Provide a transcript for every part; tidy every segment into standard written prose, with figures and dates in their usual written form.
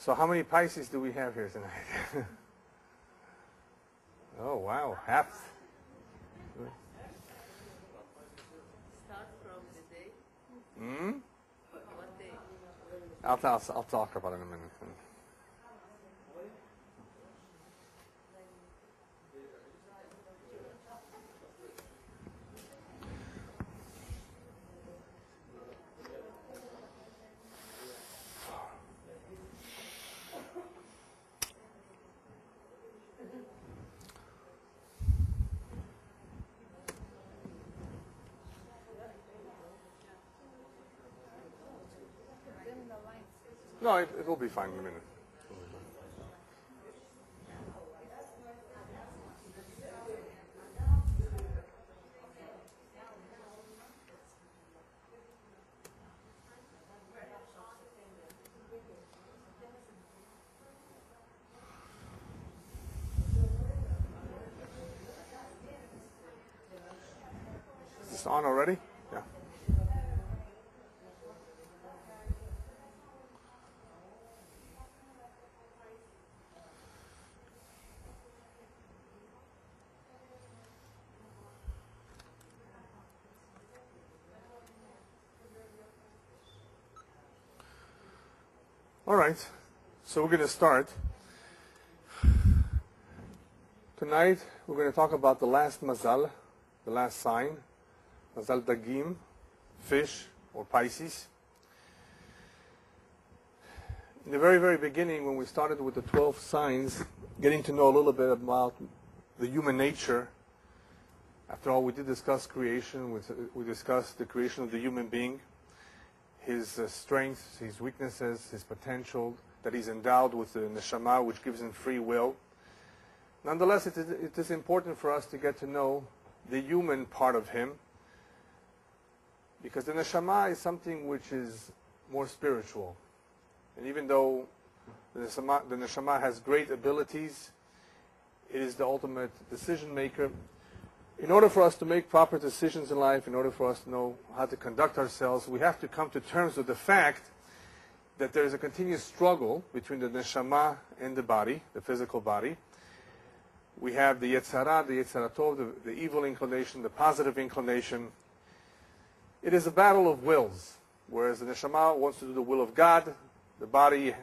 So how many Pisces do we have here tonight? Oh, wow, half. Start from the day. Hmm? What day? I'll talk about it in a minute. No, it will be fine in a minute. Is this on already? Yeah. All right, so we're going to start. Tonight, we're going to talk about the last Mazal, the last sign, Mazal Dagim, fish or Pisces. In the very, very beginning, when we started with the 12 signs, getting to know a little bit about the human nature, after all, we did discuss creation, we discussed the creation of the human being, his strengths, his weaknesses, his potential, that he's endowed with the neshama, which gives him free will. Nonetheless, it is important for us to get to know the human part of him, because the neshama is something which is more spiritual. And even though the neshama has great abilities, it is the ultimate decision maker. In order for us to make proper decisions in life, in order for us to know how to conduct ourselves, we have to come to terms with the fact that there is a continuous struggle between the neshama and the body, the physical body. We have the Yetzirah, the Yetzirah Tov, the evil inclination, the positive inclination. It is a battle of wills. Whereas the neshama wants to do the will of God, the body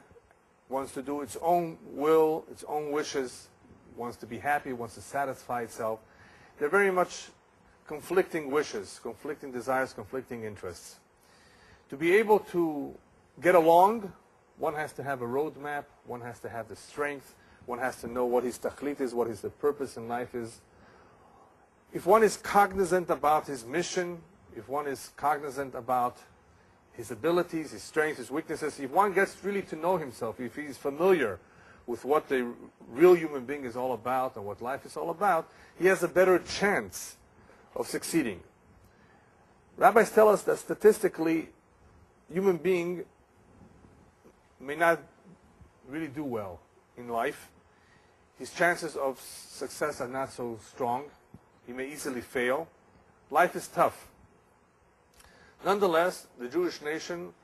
wants to do its own will, its own wishes, wants to be happy, wants to satisfy itself. They're very much conflicting wishes, conflicting desires, conflicting interests. To be able to get along, one has to have a roadmap, one has to have the strength, one has to know what his tachlit is, what his purpose in life is. If one is cognizant about his mission, if one is cognizant about his abilities, his strengths, his weaknesses, if one gets really to know himself, if he's familiar with what the real human being is all about and what life is all about, he has a better chance of succeeding. Rabbis tell us that statistically, human being may not really do well in life. His chances of success are not so strong. He may easily fail. Life is tough. Nonetheless, the Jewish nation,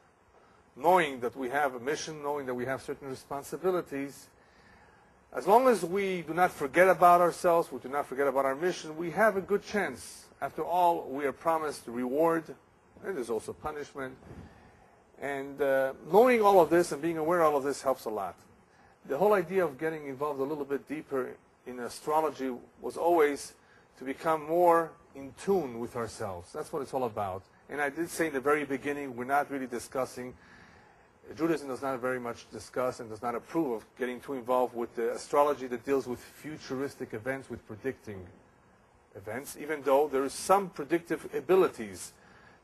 knowing that we have a mission, knowing that we have certain responsibilities, as long as we do not forget about ourselves, we do not forget about our mission, we have a good chance. After all, we are promised reward, and there's also punishment. And knowing all of this and being aware of all of this helps a lot. The whole idea of getting involved a little bit deeper in astrology was always to become more in tune with ourselves. That's what it's all about. And I did say in the very beginning, we're not really discussing, Judaism does not very much discuss and does not approve of getting too involved with the astrology that deals with futuristic events, with predicting events, even though there is some predictive abilities,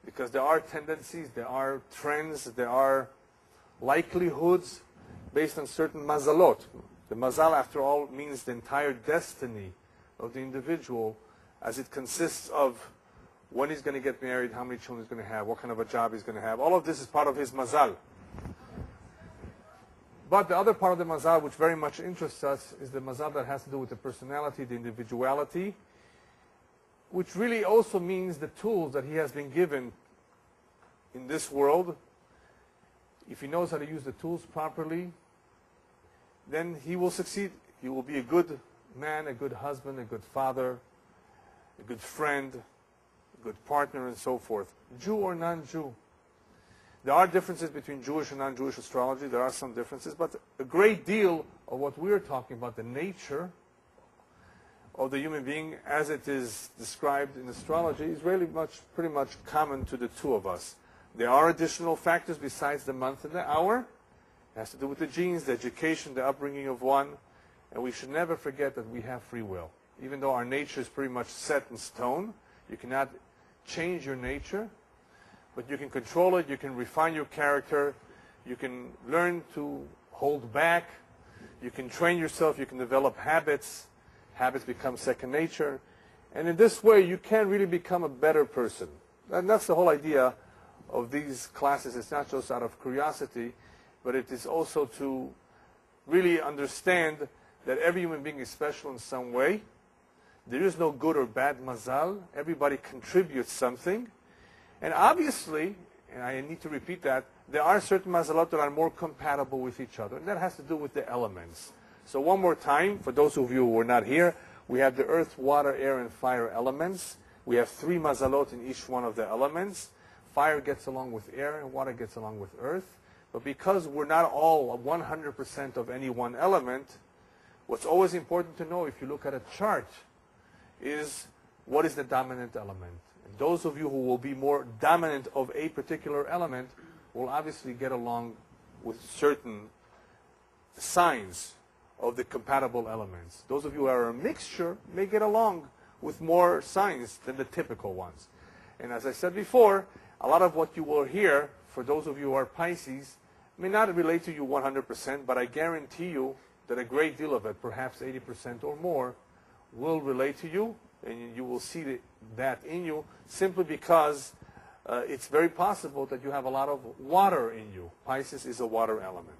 because there are tendencies, there are trends, there are likelihoods based on certain mazalot. The mazal, after all, means the entire destiny of the individual, as it consists of when he's going to get married, how many children he's going to have, what kind of a job he's going to have. All of this is part of his mazal. But the other part of the mazal, which very much interests us, is the mazal that has to do with the personality, the individuality, which really also means the tools that he has been given in this world. If he knows how to use the tools properly, then he will succeed. He will be a good man, a good husband, a good father, a good friend, a good partner, and so forth. Jew or non-Jew. There are differences between Jewish and non-Jewish astrology. There are some differences, but a great deal of what we're talking about, the nature of the human being as it is described in astrology, is really pretty much common to the two of us. There are additional factors besides the month and the hour. It has to do with the genes, the education, the upbringing of one. And we should never forget that we have free will. Even though our nature is pretty much set in stone, you cannot change your nature, but you can control it, you can refine your character, you can learn to hold back, you can train yourself, you can develop habits. Habits become second nature. And in this way, you can really become a better person. And that's the whole idea of these classes. It's not just out of curiosity, but it is also to really understand that every human being is special in some way. There is no good or bad mazal. Everybody contributes something. And obviously, and I need to repeat that, there are certain mazalot that are more compatible with each other. And that has to do with the elements. So one more time, for those of you who were not here, we have the earth, water, air, and fire elements. We have 3 mazalot in each one of the elements. Fire gets along with air, and water gets along with earth. But because we're not all 100% of any one element, what's always important to know if you look at a chart is what is the dominant element. And those of you who will be more dominant of a particular element will obviously get along with certain signs of the compatible elements. Those of you who are a mixture may get along with more signs than the typical ones. And as I said before, a lot of what you will hear, for those of you who are Pisces, may not relate to you 100%, but I guarantee you that a great deal of it, perhaps 80% or more, will relate to you, and you will see that in you, simply because it's very possible that you have a lot of water in you. Pisces is a water element.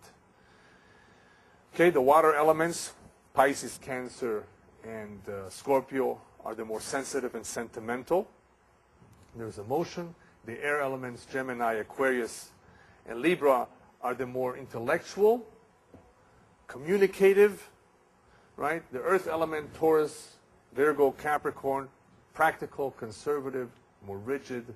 Okay, the water elements, Pisces, Cancer, and Scorpio, are the more sensitive and sentimental. There's emotion. The air elements, Gemini, Aquarius, and Libra, are the more intellectual, communicative, right? The earth element, Taurus, Virgo, Capricorn, practical, conservative, more rigid,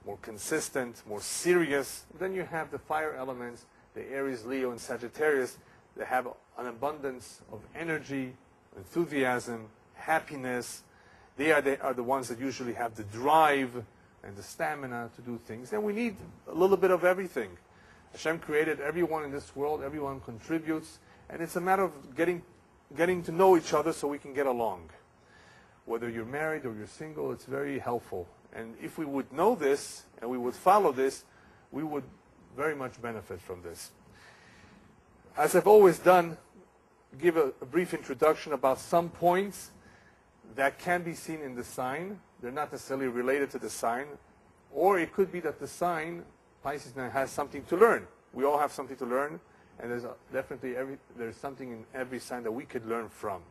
more consistent, more serious. Then you have the fire elements, the Aries, Leo, and Sagittarius. They have an abundance of energy, enthusiasm, happiness. They are the ones that usually have the drive and the stamina to do things. And we need a little bit of everything. Hashem created everyone in this world. Everyone contributes. And it's a matter of getting to know each other so we can get along. Whether you're married or you're single, it's very helpful. And if we would know this and we would follow this, we would very much benefit from this. As I've always done, give a brief introduction about some points that can be seen in the sign. They're not necessarily related to the sign. Or it could be that the sign, Pisces, has something to learn. We all have something to learn. And there's definitely there's something in every sign that we could learn from.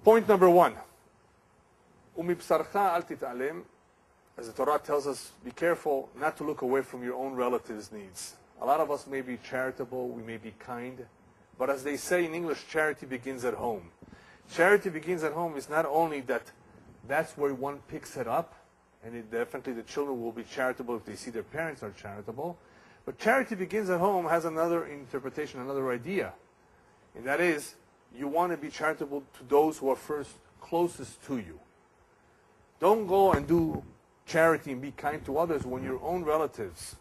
Point number 1. Umibsarcha al tit'alem. As the Torah tells us, be careful not to look away from your own relatives' needs. A lot of us may be charitable, we may be kind, but as they say in English, charity begins at home. Charity begins at home is not only that that's where one picks it up, and definitely the children will be charitable if they see their parents are charitable, but charity begins at home has another interpretation, another idea, and that is you want to be charitable to those who are first closest to you. Don't go and do charity and be kind to others when your own relatives,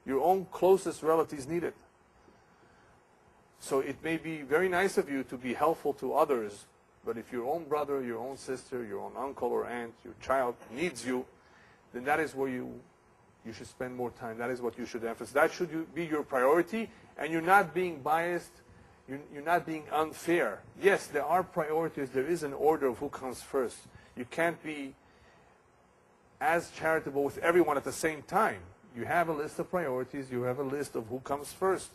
your own closest relatives need it. So it may be very nice of you to be helpful to others, but if your own brother, your own sister, your own uncle or aunt, your child needs you, then that is where you should spend more time. That is what you should emphasize. That should be your priority, and you're not being biased. You're not being unfair. Yes, there are priorities. There is an order of who comes first. You can't be as charitable with everyone at the same time. You have a list of priorities. You have a list of who comes first.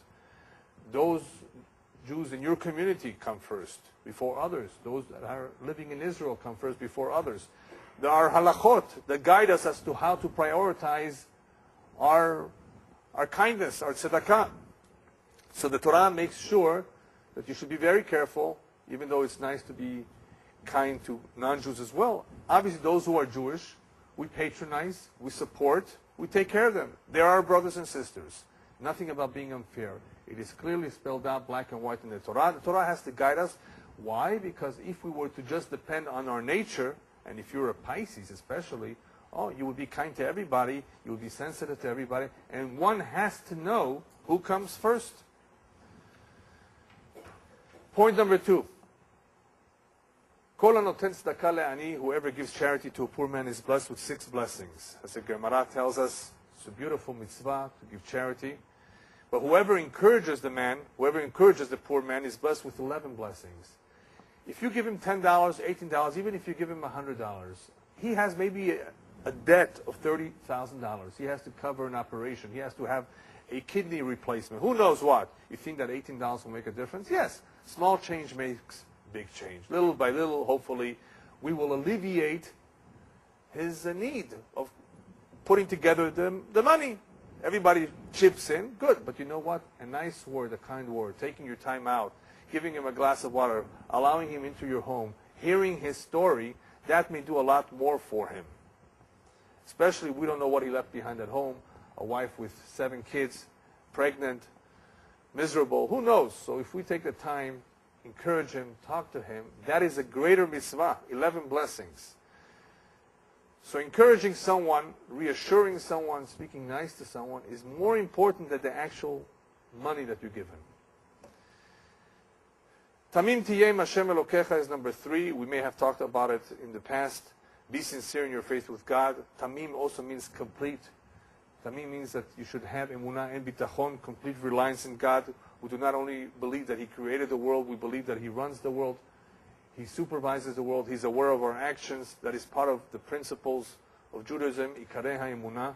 Those Jews in your community come first before others. Those that are living in Israel come first before others. There are halachot that guide us as to how to prioritize our kindness, our tzedakah. So the Torah makes sure that you should be very careful, even though it's nice to be kind to non-Jews as well. Obviously, those who are Jewish, we patronize, we support, we take care of them. They're our brothers and sisters. Nothing about being unfair. It is clearly spelled out black and white in the Torah. The Torah has to guide us. Why? Because if we were to just depend on our nature, and if you're a Pisces especially, you would be kind to everybody, you would be sensitive to everybody, and one has to know who comes first. Point number 2. Kol hanoten tzedakah le'ani, whoever gives charity to a poor man is blessed with 6 blessings. As the Gemara tells us, it's a beautiful mitzvah to give charity. But whoever encourages the poor man is blessed with 11 blessings. If you give him $10, $18, even if you give him $100, he has maybe a debt of $30,000. He has to cover an operation. He has to have a kidney replacement. Who knows what? You think that $18 will make a difference? Yes. Small change makes big change. Little by little, hopefully, we will alleviate his need of putting together the money. Everybody chips in, good. But you know what? A nice word, a kind word, taking your time out, giving him a glass of water, allowing him into your home, hearing his story, that may do a lot more for him. Especially, we don't know what he left behind at home, a wife with 7 kids, pregnant, miserable, who knows? So if we take the time, encourage him, talk to him, that is a greater mitzvah, 11 blessings. So encouraging someone, reassuring someone, speaking nice to someone is more important than the actual money that you give him. Tamim tiyeh Hashem Elokecha is number 3. We may have talked about it in the past. Be sincere in your faith with God. Tamim also means complete. Tamim means that you should have emunah and bitachon, complete reliance in God. We do not only believe that He created the world, we believe that He runs the world. He supervises the world. He's aware of our actions. That is part of the principles of Judaism, ikarei ha'emunah.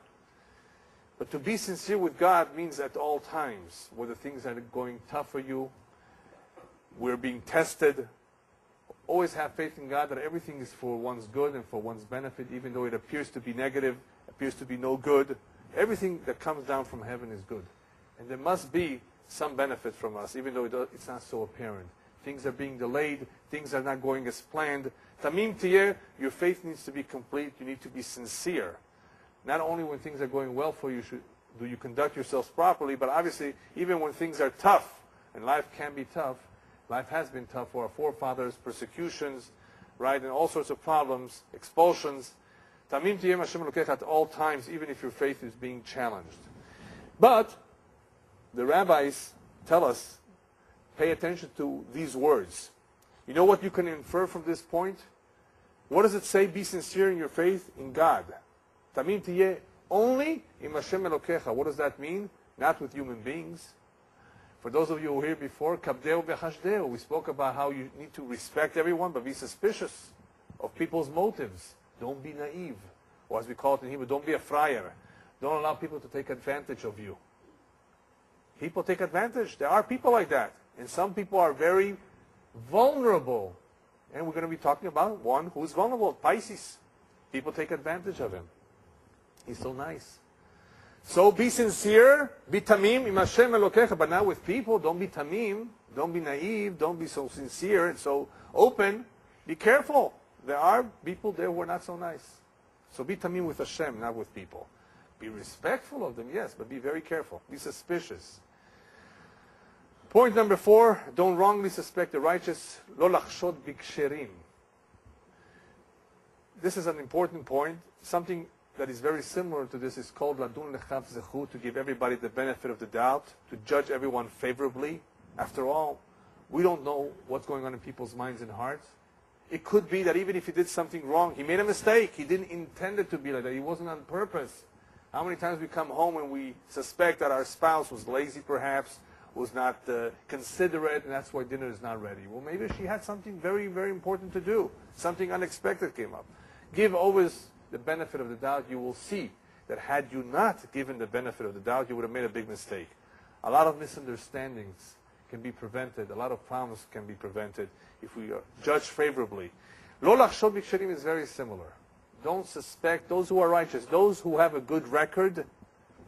But to be sincere with God means at all times, whether things are going tough for you, we're being tested, always have faith in God that everything is for one's good and for one's benefit, even though it appears to be negative, appears to be no good. Everything that comes down from heaven is good. And there must be some benefit from us, even though it's not so apparent. Things are being delayed. Things are not going as planned. Tamim tiyeh, your faith needs to be complete. You need to be sincere. Not only when things are going well for you do you conduct yourselves properly, but obviously even when things are tough, and life can be tough, life has been tough for our forefathers, persecutions, right, and all sorts of problems, expulsions. Tamim tiyeh Hashem Elokecha at all times, even if your faith is being challenged. But the rabbis tell us, pay attention to these words. You know what you can infer from this point? What does it say? Be sincere in your faith in God. Tamim tiyeh only in Hashem Elokecha. What does that mean? Not with human beings. For those of you who were here before, kabdeu v'chashdeu, we spoke about how you need to respect everyone, but be suspicious of people's motives. Don't be naive. Or as we call it in Hebrew, don't be a friar. Don't allow people to take advantage of you. People take advantage. There are people like that. And some people are very vulnerable. And we're going to be talking about one who is vulnerable, Pisces. People take advantage of him. He's so nice. So be sincere, be tamim, im Hashem Elokecha. But now with people, don't be tamim, don't be naive, don't be so sincere and so open. Be careful. There are people there who are not so nice. So be tamim with Hashem, not with people. Be respectful of them, yes, but be very careful. Be suspicious. Point number 4, don't wrongly suspect the righteous. Lo lachshod biksherim. This is an important point. Something that is very similar to this is called ladun lechav zechu, to give everybody the benefit of the doubt, to judge everyone favorably. After all, we don't know what's going on in people's minds and hearts. It could be that even if he did something wrong, he made a mistake. He didn't intend it to be like that. He wasn't on purpose. How many times we come home and we suspect that our spouse was lazy perhaps, was not considerate, and that's why dinner is not ready. Well, maybe she had something very, very important to do. Something unexpected came up. Give always the benefit of the doubt. You will see that had you not given the benefit of the doubt, you would have made a big mistake. A lot of misunderstandings can be prevented. A lot of problems can be prevented if we judge favorably. Lo lachshod biksherim is very similar. Don't suspect those who are righteous, those who have a good record.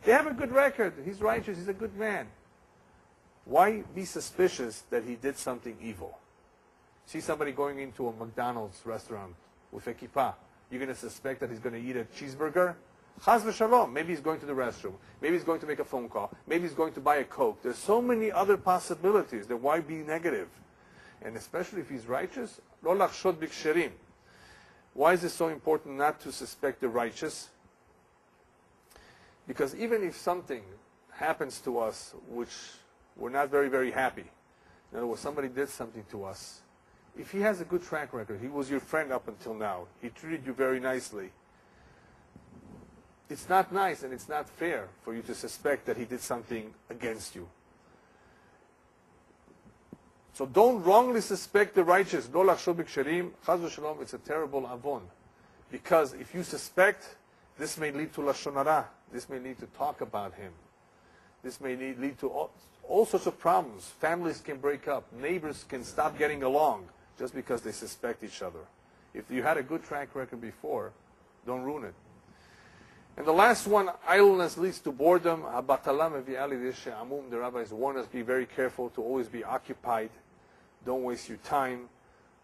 They have a good record. He's righteous. He's a good man. Why be suspicious that he did something evil? See somebody going into a McDonald's restaurant with a kippah, you're going to suspect that he's going to eat a cheeseburger? Chas v'shalom. Maybe he's going to the restroom. Maybe he's going to make a phone call. Maybe he's going to buy a Coke. There's so many other possibilities. Then why be negative? And especially if he's righteous, lo lachshod b'ksherim. Why is it so important not to suspect the righteous? Because even if something happens to us which we're not very, very happy, in other words, somebody did something to us, if he has a good track record, he was your friend up until now, he treated you very nicely, it's not nice and it's not fair for you to suspect that he did something against you. So don't wrongly suspect the righteous. Lo lachshod b'ksherim, chas v'shalom, it's a terrible avon. Because if you suspect, this may lead to lashon hara. This may lead to talk about him. This may lead to all sorts of problems. Families can break up. Neighbors can stop getting along just because they suspect each other. If you had a good track record before, don't ruin it. And the last one, idleness leads to boredom. The rabbis warn us, be very careful to always be occupied. Don't waste your time.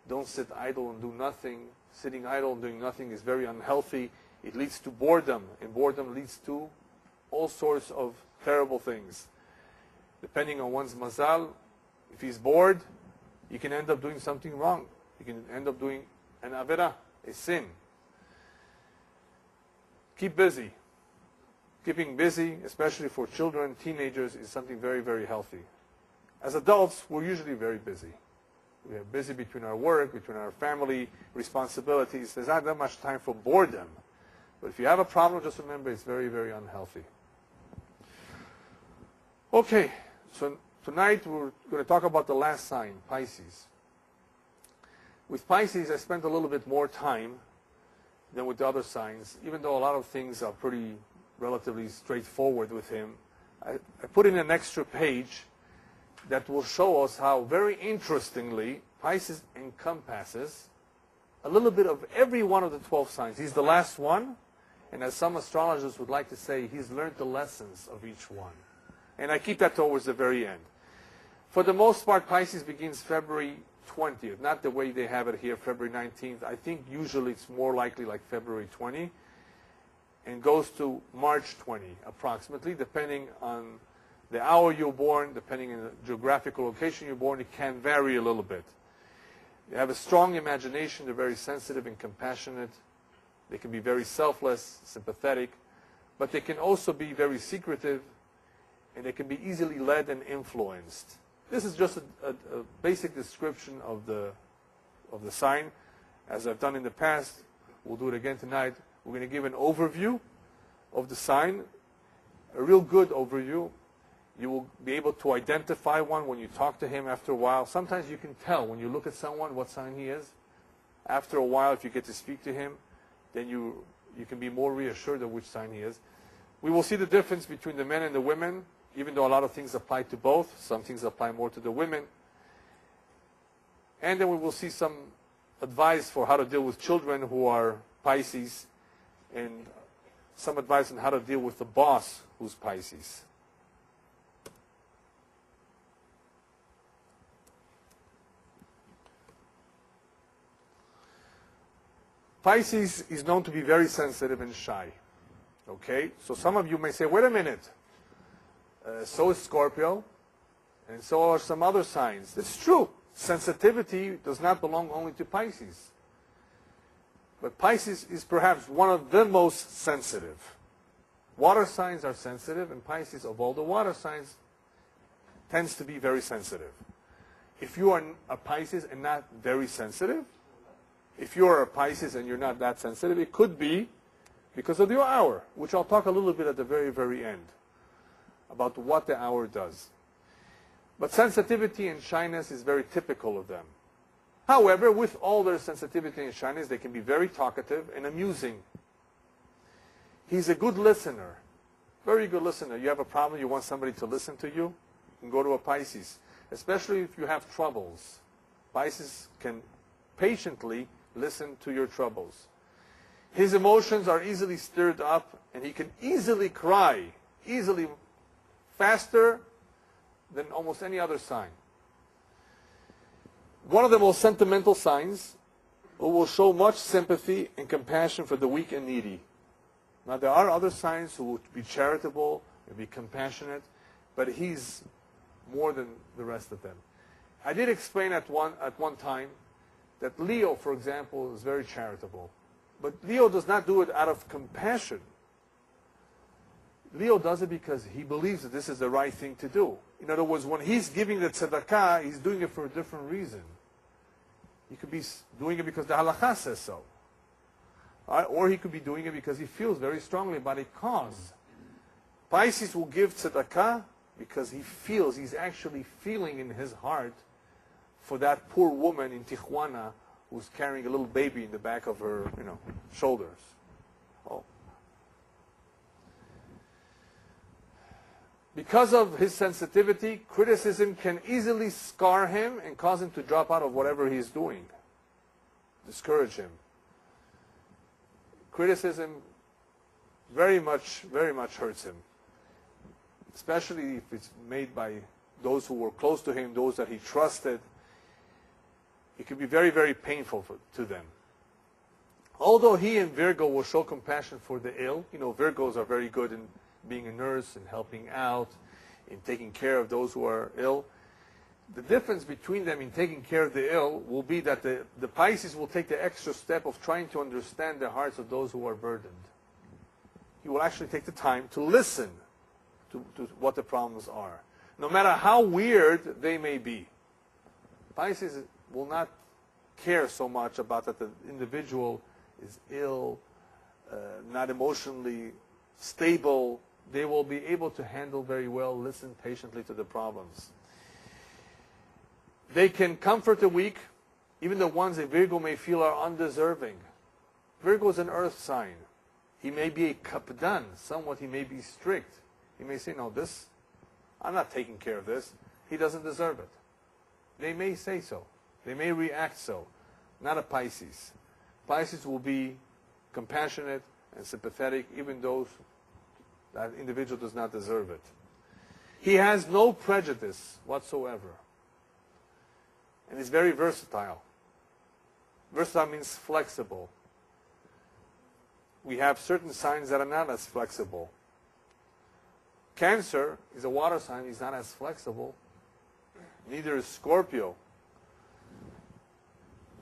Don't sit idle and do nothing. Sitting idle and doing nothing is very unhealthy. It leads to boredom, and boredom leads to all sorts of terrible things. Depending on one's mazal, if he's bored, he can end up doing something wrong. He can end up doing an avera, a sin. Keep busy. Keeping busy, especially for children, teenagers, is something very, very healthy. As adults, we're usually very busy. We are busy between our work, between our family responsibilities. There's not that much time for boredom. But if you have a problem, just remember it's very, very unhealthy. Okay, so tonight we're going to talk about the last sign, Pisces. With Pisces, I spent a little bit more time than with the other signs, even though a lot of things are pretty relatively straightforward with him. I put in an extra page that will show us how, very interestingly, Pisces encompasses a little bit of every one of the 12 signs. He's the last one, and as some astrologers would like to say, he's learned the lessons of each one. And I keep that towards the very end. For the most part, Pisces begins February 20th, not the way they have it here, February 19th. I think usually it's more likely like February 20, and goes to March 20, approximately, depending on the hour you're born, depending on the geographical location you're born. It can vary a little bit. They have a strong imagination. They're very sensitive and compassionate. They can be very selfless, sympathetic, but they can also be very secretive, and they can be easily led and influenced. This is just a basic description of the sign. As I've done in the past, we'll do it again tonight. We're going to give an overview of the sign, a real good overview. You will be able to identify one when you talk to him after a while. Sometimes you can tell when you look at someone what sign he is. After a while, if you get to speak to him, then you can be more reassured of which sign he is. We will see the difference between the men and the women, even though a lot of things apply to both. Some things apply more to the women. And then we will see some advice for how to deal with children who are Pisces, and some advice on how to deal with the boss who's Pisces. Pisces is known to be very sensitive and shy. Okay? So some of you may say, wait a minute. So is Scorpio, and so are some other signs. It's true. Sensitivity does not belong only to Pisces. But Pisces is perhaps one of the most sensitive. Water signs are sensitive, and Pisces, of all the water signs, tends to be very sensitive. If you are a Pisces and not very sensitive, if you are a Pisces and you're not that sensitive, it could be because of your hour, which I'll talk a little bit at the very, very end about what the hour does. But sensitivity and shyness is very typical of them. However, with all their sensitivity and shyness, they can be very talkative and amusing. He's a good listener, very good listener. You have a problem, you want somebody to listen to you, you can go to a Pisces, especially if you have troubles. Pisces can patiently listen to your troubles. His emotions are easily stirred up, and he can easily cry, easily faster than almost any other sign. One of the most sentimental signs who will show much sympathy and compassion for the weak and needy. Now there are other signs who will be charitable and be compassionate, but he's more than the rest of them. I did explain at one time that Leo, for example, is very charitable. But Leo does not do it out of compassion. Leo does it because he believes that this is the right thing to do. In other words, when he's giving the tzedakah, he's doing it for a different reason. He could be doing it because the halakha says so. Or he could be doing it because he feels very strongly about a cause. Pisces will give tzedakah because he feels, he's actually feeling in his heart for that poor woman in Tijuana who's carrying a little baby in the back of her, shoulders. Oh. Because of his sensitivity, criticism can easily scar him and cause him to drop out of whatever he's doing, discourage him. Criticism very much hurts him, especially if it's made by those who were close to him, those that he trusted. It can be very, very painful to them. Although he and Virgo will show compassion for the ill, Virgos are very good in being a nurse and helping out, in taking care of those who are ill. The difference between them in taking care of the ill will be that the Pisces will take the extra step of trying to understand the hearts of those who are burdened. He will actually take the time to listen to what the problems are, no matter how weird they may be. Pisces will not care so much about that the individual is ill, not emotionally stable. They will be able to handle very well, listen patiently to the problems. They can comfort the weak, even the ones that Virgo may feel are undeserving. Virgo is an earth sign. He may be a kapdan, somewhat he may be strict. He may say, no, I'm not taking care of this. He doesn't deserve it. They may say so. They may react so. Not a Pisces. Pisces will be compassionate and sympathetic, even though that individual does not deserve it. He has no prejudice whatsoever. And is very versatile. Versatile means flexible. We have certain signs that are not as flexible. Cancer is a water sign. He's not as flexible. Neither is Scorpio.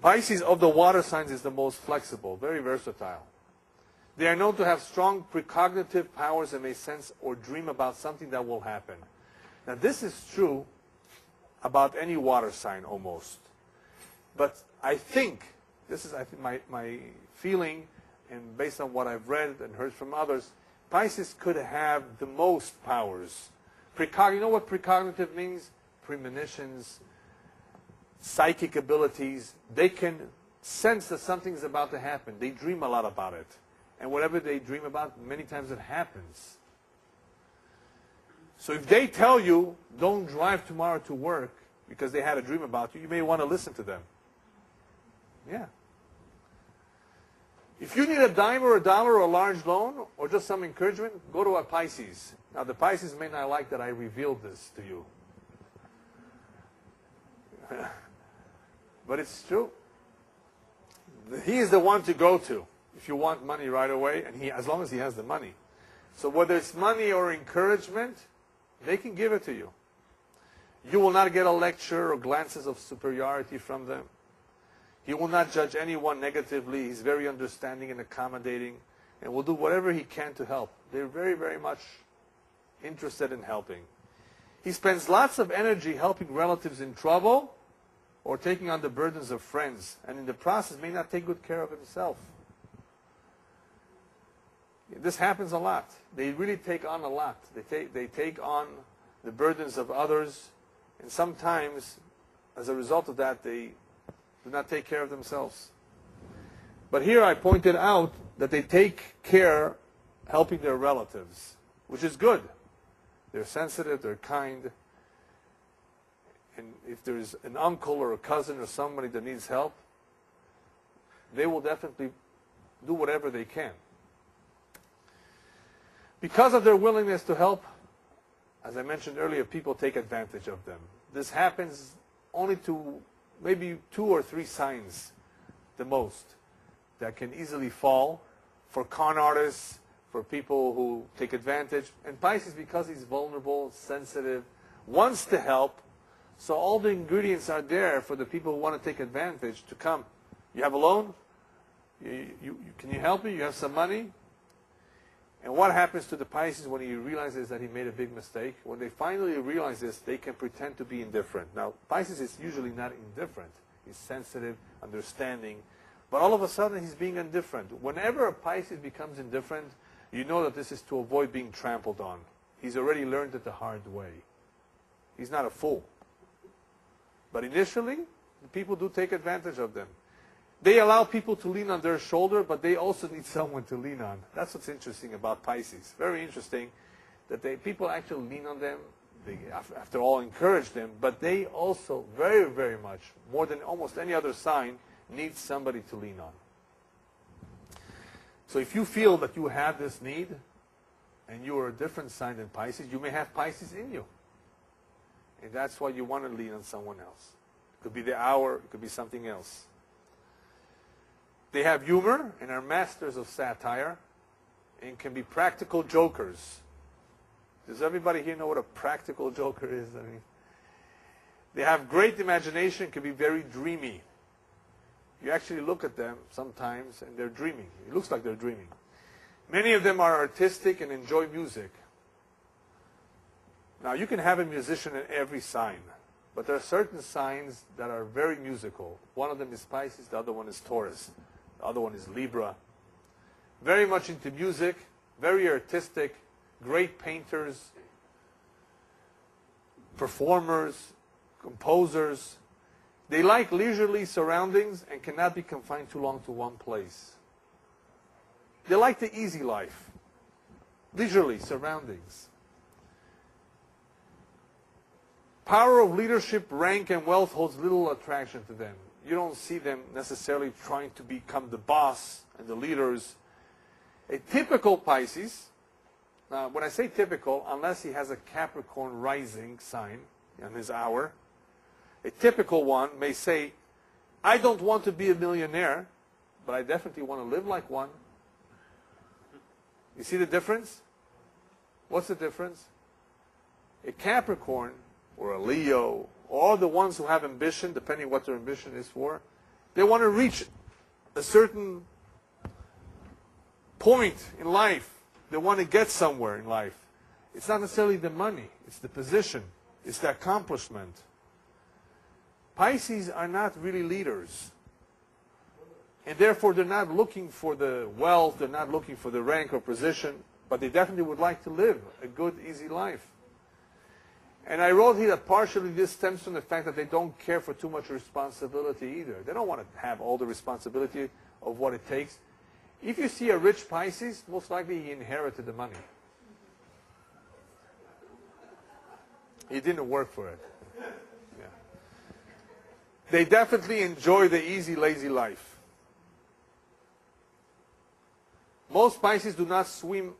Pisces of the water signs is the most flexible, very versatile. They are known to have strong precognitive powers and may sense or dream about something that will happen. Now this is true about any water sign almost. But I think, this is my feeling, and based on what I've read and heard from others, Pisces could have the most powers. You know what precognitive means? Premonitions, psychic abilities. They can sense that something's about to happen. They dream a lot about it. And whatever they dream about, many times it happens. So if they tell you, don't drive tomorrow to work because they had a dream about you, you may want to listen to them. Yeah. If you need a dime or a dollar or a large loan or just some encouragement, go to a Pisces. Now the Pisces may not like that I revealed this to you. But it's true. He is the one to go to if you want money right away, and as long as he has the money. So whether it's money or encouragement, they can give it to you. You will not get a lecture or glances of superiority from them. He will not judge anyone negatively. He's very understanding and accommodating, and will do whatever he can to help. They're very, very much interested in helping. He spends lots of energy helping relatives in trouble or taking on the burdens of friends, and in the process may not take good care of himself. This happens a lot. They really take on a lot. They take on the burdens of others, and sometimes, as a result of that, they do not take care of themselves. But here I pointed out that they take care helping their relatives, which is good. They're sensitive, they're kind. And if there's an uncle or a cousin or somebody that needs help, they will definitely do whatever they can. Because of their willingness to help as I mentioned earlier, people take advantage of them. This happens only to maybe 2 or 3 signs, the most, that can easily fall for con artists, for people who take advantage. And Pisces, because he's vulnerable, sensitive, wants to help, so all the ingredients are there for the people who want to take advantage to come. You have a loan? Can you help me? You have some money? And what happens to the Pisces when he realizes that he made a big mistake? When they finally realize this, they can pretend to be indifferent. Now, Pisces is usually not indifferent. He's sensitive, understanding. But all of a sudden, he's being indifferent. Whenever a Pisces becomes indifferent, you know that this is to avoid being trampled on. He's already learned it the hard way. He's not a fool. But initially, people do take advantage of them. They allow people to lean on their shoulder, but they also need someone to lean on. That's what's interesting about Pisces. Very interesting that people actually lean on them. They, after all, encourage them. But they also, very, very much, more than almost any other sign, need somebody to lean on. So if you feel that you have this need, and you are a different sign than Pisces, you may have Pisces in you. And that's why you want to lean on someone else. It could be the hour, it could be something else. They have humor and are masters of satire and can be practical jokers. Does everybody here know what a practical joker is? I mean, they have great imagination, can be very dreamy. You actually look at them sometimes and they're dreaming. It looks like they're dreaming. Many of them are artistic and enjoy music. Now, you can have a musician in every sign, but there are certain signs that are very musical. One of them is Pisces, the other one is Taurus. The other one is Libra. Very much into music, very artistic, great painters, performers, composers. They like leisurely surroundings and cannot be confined too long to one place. They like the easy life, leisurely surroundings. Power of leadership, rank, and wealth holds little attraction to them. You don't see them necessarily trying to become the boss and the leaders. A typical Pisces, when I say typical, unless he has a Capricorn rising sign in his hour, a typical one may say, I don't want to be a millionaire, but I definitely want to live like one. You see the difference? What's the difference? A Capricorn or a Leo, or the ones who have ambition, depending what their ambition is for, they want to reach a certain point in life. They want to get somewhere in life. It's not necessarily the money. It's the position. It's the accomplishment. Pisces are not really leaders. And therefore, they're not looking for the wealth. They're not looking for the rank or position. But they definitely would like to live a good, easy life. And I wrote here that partially this stems from the fact that they don't care for too much responsibility either. They don't want to have all the responsibility of what it takes. If you see a rich Pisces, most likely he inherited the money. He didn't work for it. Yeah. They definitely enjoy the easy, lazy life. Most Pisces do not swim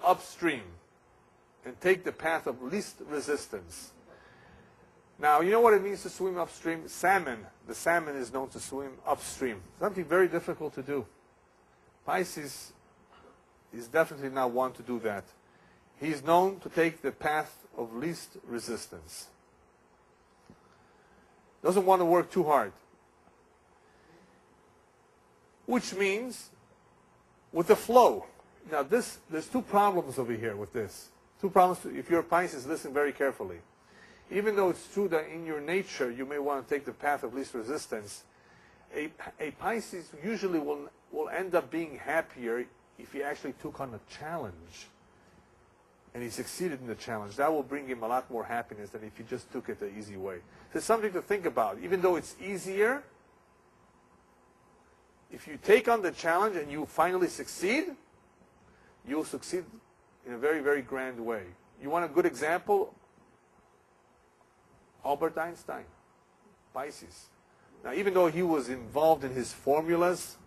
upstream and take the path of least resistance. Now, you know what it means to swim upstream? Salmon. The salmon is known to swim upstream. Something very difficult to do. Pisces is definitely not one to do that. He's known to take the path of least resistance. Doesn't want to work too hard. Which means, with the flow. Now, there's 2 problems over here with this. 2 problems. If you're a Pisces, listen very carefully. Even though it's true that in your nature you may want to take the path of least resistance, a Pisces usually will end up being happier if he actually took on a challenge and he succeeded in the challenge. That will bring him a lot more happiness than if he just took it the easy way. There's something to think about. Even though it's easier, if you take on the challenge and you finally succeed, you'll succeed in a very, very grand way. You want a good example? Albert Einstein, Pisces. Now, even though he was involved in his formulas,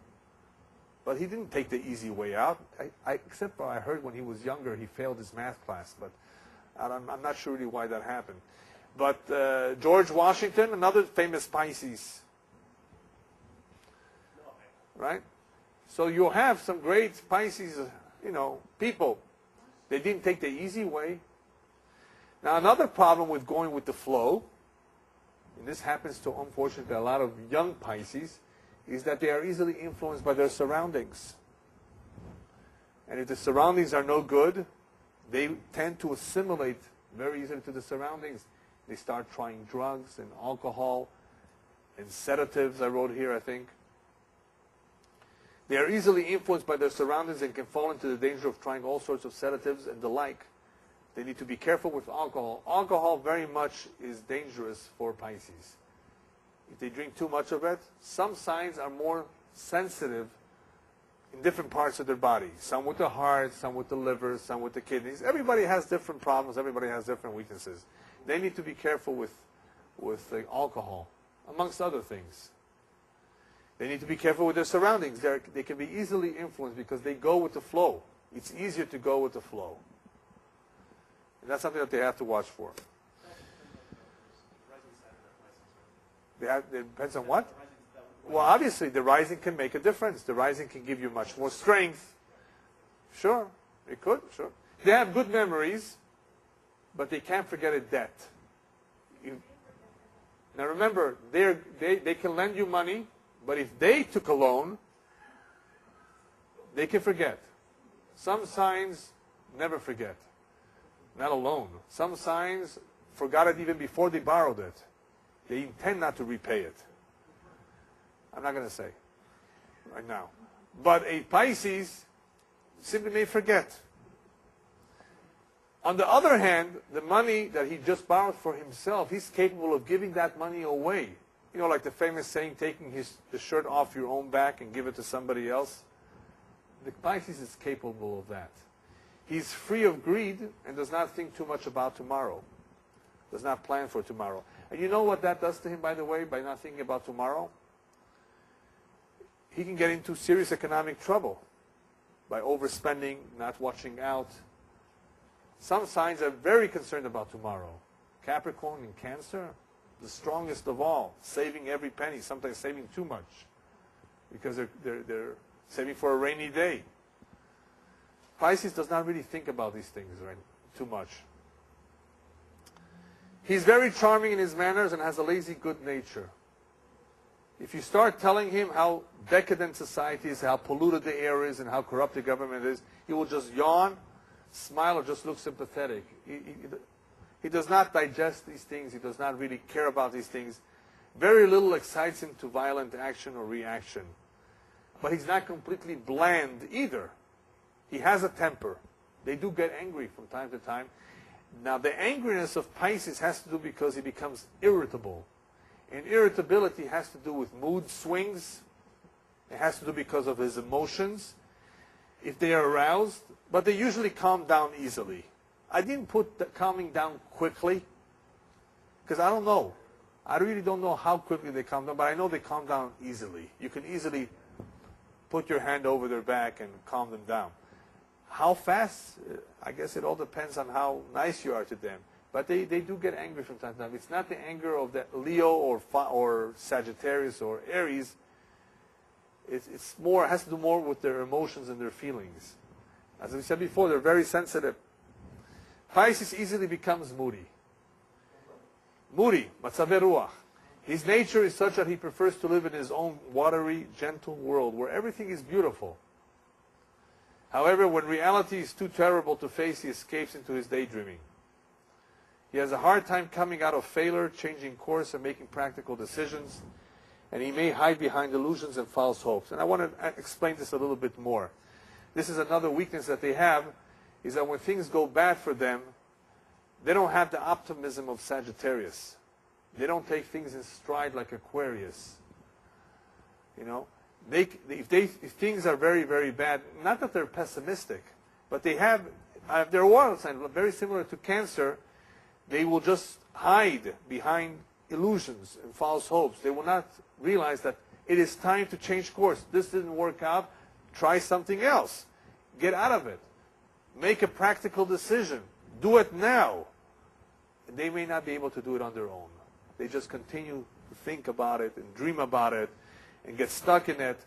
but he didn't take the easy way out. Except for I heard when he was younger, he failed his math class. But I'm not sure really why that happened. But George Washington, another famous Pisces. Right? So you'll have some great Pisces, people. They didn't take the easy way. Now another problem with going with the flow, and this happens to, unfortunately, a lot of young Pisces, is that they are easily influenced by their surroundings. And if the surroundings are no good, they tend to assimilate very easily to the surroundings. They start trying drugs and alcohol and sedatives, I wrote here, I think. They are easily influenced by their surroundings and can fall into the danger of trying all sorts of sedatives and the like. They need to be careful with alcohol. Alcohol very much is dangerous for Pisces. If they drink too much of it, some signs are more sensitive in different parts of their body. Some with the heart, some with the liver, some with the kidneys. Everybody has different problems. Everybody has different weaknesses. They need to be careful with alcohol, amongst other things. They need to be careful with their surroundings. They can be easily influenced because they go with the flow. It's easier to go with the flow. And that's something that they have to watch for. It depends on what? Well, obviously, the rising can make a difference. The rising can give you much more strength. Sure, it could, sure. They have good memories, but they can't forget a debt. Now remember, they can lend you money, but if they took a loan, they can forget. Some signs never forget. Not a loan. Some signs forgot it even before they borrowed it. They intend not to repay it. I'm not going to say right now. But a Pisces simply may forget. On the other hand, the money that he just borrowed for himself, he's capable of giving that money away. Like the famous saying, taking the shirt off your own back and give it to somebody else. The Pisces is capable of that. He's free of greed and does not think too much about tomorrow. Does not plan for tomorrow. And you know what that does to him, by the way, by not thinking about tomorrow? He can get into serious economic trouble by overspending, not watching out. Some signs are very concerned about tomorrow. Capricorn and Cancer, the strongest of all, saving every penny, sometimes saving too much because they're saving for a rainy day. Pisces does not really think about these things too much. He's very charming in his manners and has a lazy good nature. If you start telling him how decadent society is, how polluted the air is, and how corrupt the government is, he will just yawn, smile, or just look sympathetic. He does not digest these things. He does not really care about these things. Very little excites him to violent action or reaction. But he's not completely bland either. He has a temper. They do get angry from time to time. Now, the angriness of Pisces has to do because he becomes irritable. And irritability has to do with mood swings. It has to do because of his emotions, if they are aroused. But they usually calm down easily. I didn't put the calming down quickly because I don't know. I really don't know how quickly they calm down, but I know they calm down easily. You can easily put your hand over their back and calm them down. How fast? I guess it all depends on how nice you are to them. But they do get angry from time to time. It's not the anger of the Leo or Sagittarius or Aries. It's more, it has to do more with their emotions and their feelings. As we said before, they're very sensitive. Pisces easily becomes moody. Moody, matzav ruach. His nature is such that he prefers to live in his own watery, gentle world where everything is beautiful. However, when reality is too terrible to face, he escapes into his daydreaming. He has a hard time coming out of failure, changing course, and making practical decisions. And he may hide behind illusions and false hopes. And I want to explain this a little bit more. This is another weakness that they have, is that when things go bad for them, they don't have the optimism of Sagittarius. They don't take things in stride like Aquarius. If things are very, very bad, not that they're pessimistic, but they have their water sign, very similar to Cancer. They will just hide behind illusions and false hopes. They will not realize that it is time to change course. This didn't work out. Try something else. Get out of it. Make a practical decision. Do it now. And they may not be able to do it on their own. They just continue to think about it and dream about it and get stuck in it.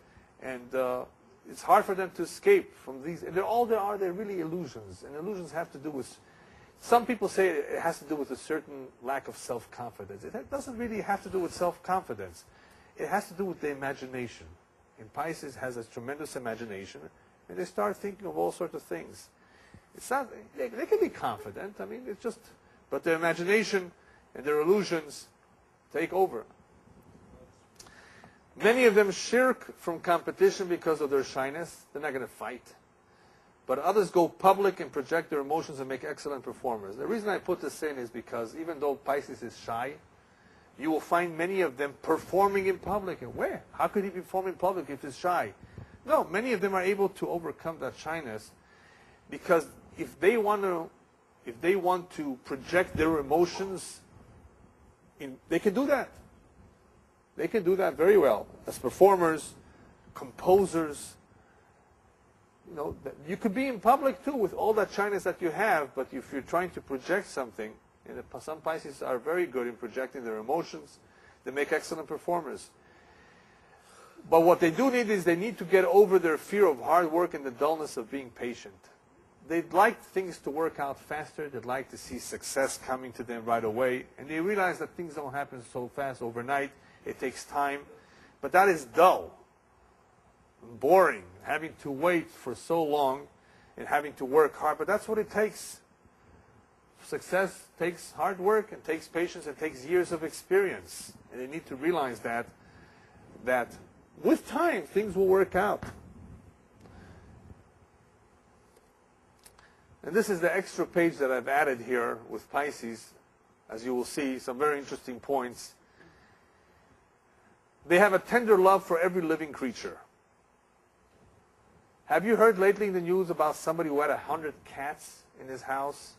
And it's hard for them to escape from these. And they're really illusions. And illusions have to do with, some people say it has to do with a certain lack of self-confidence. It doesn't really have to do with self-confidence. It has to do with the imagination. And Pisces has a tremendous imagination. And they start thinking of all sorts of things. It's not, they can be confident. I mean, it's just, but their imagination and their illusions take over. Many of them shirk from competition because of their shyness. They're not going to fight. But others go public and project their emotions and make excellent performers. The reason I put this in is because even though Pisces is shy, you will find many of them performing in public. And where? How could he perform in public if he's shy? No, many of them are able to overcome that shyness because if they want to project their emotions, they can do that. They can do that very well as performers, composers. You know, you could be in public too with all that shyness that you have, but if you're trying to project something, and some Pisces are very good in projecting their emotions, they make excellent performers. But what they do need is they need to get over their fear of hard work and the dullness of being patient. They'd like things to work out faster. They'd like to see success coming to them right away. And they realize that things don't happen so fast overnight. It takes time. But that is dull, boring, having to wait for so long and having to work hard. But that's what it takes. Success takes hard work and takes patience and takes years of experience. And they need to realize that with time, things will work out. And this is the extra page that I've added here with Pisces. As you will see, some very interesting points. They have a tender love for every living creature. Have you heard lately in the news about somebody who had 100 cats in his house,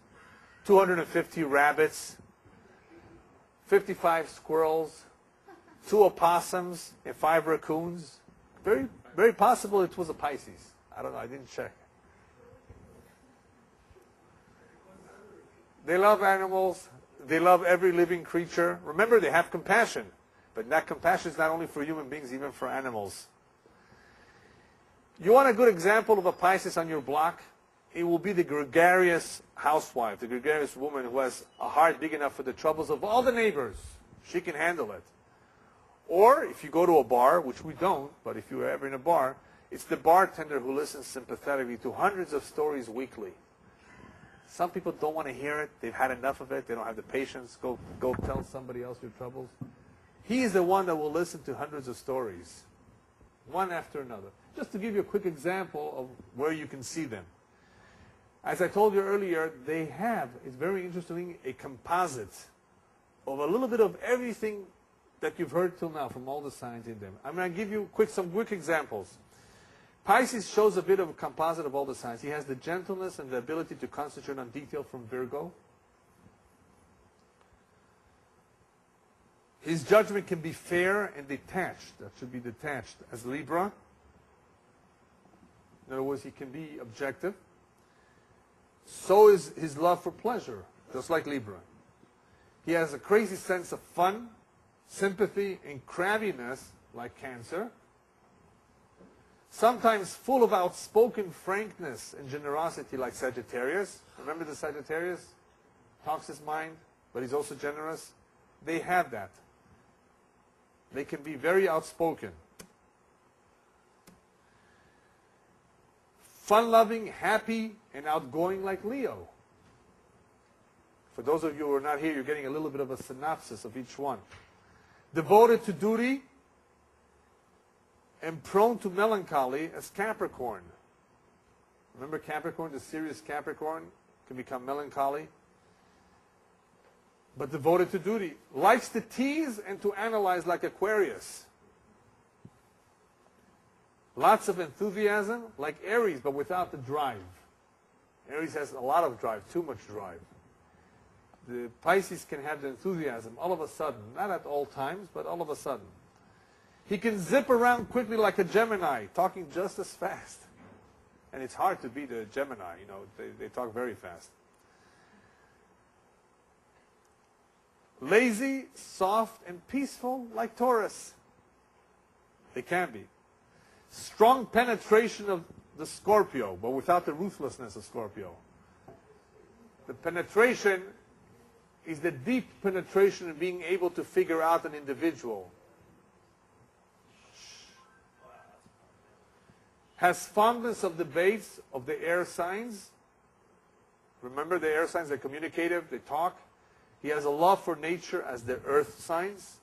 250 rabbits, 55 squirrels, 2 opossums, and 5 raccoons? Very, very possible it was a Pisces. I don't know. I didn't check. They love animals. They love every living creature. Remember, they have compassion. But that compassion is not only for human beings, even for animals. You want a good example of a Pisces on your block? It will be the gregarious housewife, the gregarious woman who has a heart big enough for the troubles of all the neighbors. She can handle it. Or if you go to a bar, which we don't, but if you're ever in a bar, it's the bartender who listens sympathetically to hundreds of stories weekly. Some people don't want to hear it. They've had enough of it. They don't have the patience. Go tell somebody else your troubles. He is the one that will listen to hundreds of stories, one after another. Just to give you a quick example of where you can see them. As I told you earlier, they have, it's very interesting, a composite of a little bit of everything that you've heard till now from all the signs in them. I'm going to give you some quick examples. Pisces shows a bit of a composite of all the signs. He has the gentleness and the ability to concentrate on detail from Virgo. His judgment can be fair and detached. That should be detached as Libra. In other words, he can be objective. So is his love for pleasure, just like Libra. He has a crazy sense of fun, sympathy, and crabbiness, like Cancer. Sometimes full of outspoken frankness and generosity, like Sagittarius. Remember the Sagittarius? Talks his mind, but he's also generous. They have that. They can be very outspoken. Fun-loving, happy, and outgoing like Leo. For those of you who are not here, you're getting a little bit of a synopsis of each one. Devoted to duty and prone to melancholy as Capricorn. Remember Capricorn, the serious Capricorn can become melancholy. But devoted to duty. Likes to tease and to analyze like Aquarius. Lots of enthusiasm like Aries, but without the drive. Aries has a lot of drive, too much drive. The Pisces can have the enthusiasm all of a sudden. Not at all times, but all of a sudden. He can zip around quickly like a Gemini, talking just as fast. And it's hard to beat a Gemini, you know, they talk very fast. Lazy, soft, and peaceful like Taurus. They can be. Strong penetration of the Scorpio, but without the ruthlessness of Scorpio. The penetration is the deep penetration of being able to figure out an individual. Has fondness of debates of the air signs. Remember the air signs, they're communicative, they talk. He has a love for nature as the earth signs.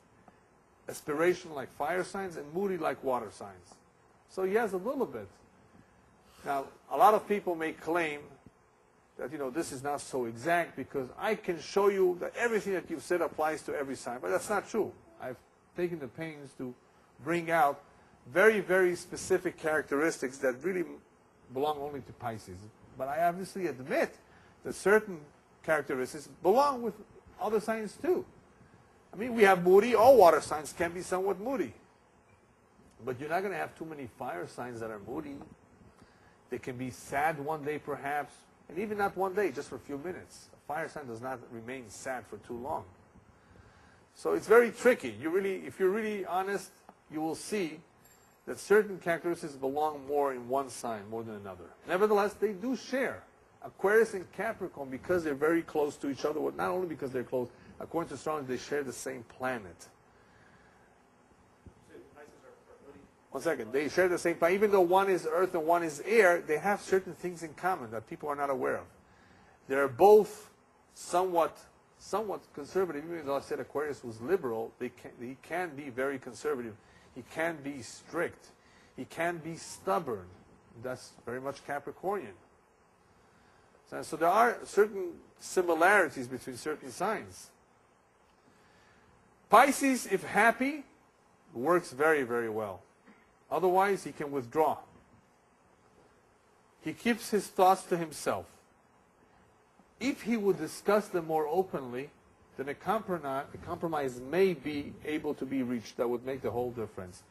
Aspiration like fire signs, and moody like water signs. So he has a little bit. Now, a lot of people may claim that, this is not so exact because I can show you that everything that you've said applies to every sign. But that's not true. I've taken the pains to bring out very, very specific characteristics that really belong only to Pisces. But I obviously admit that certain characteristics belong with other signs too. I mean, we have moody. All water signs can be somewhat moody. But you're not going to have too many fire signs that are moody. They can be sad one day perhaps, and even not one day, just for a few minutes. A fire sign does not remain sad for too long. So it's very tricky. If you're really honest, you will see that certain characteristics belong more in one sign more than another. Nevertheless, they do share. Aquarius and Capricorn, because they're very close to each other, well, not only because they're close, according to astrology, they share the same planet. One second. They share the same planet. Even though one is earth and one is air, they have certain things in common that people are not aware of. They're both somewhat conservative. Even though I said Aquarius was liberal, he can be very conservative. He can be strict. He can be stubborn. That's very much Capricornian. So there are certain similarities between certain signs. Pisces, if happy, works very, very well. Otherwise, he can withdraw. He keeps his thoughts to himself. If he would discuss them more openly, then a compromise may be able to be reached that would make the whole difference.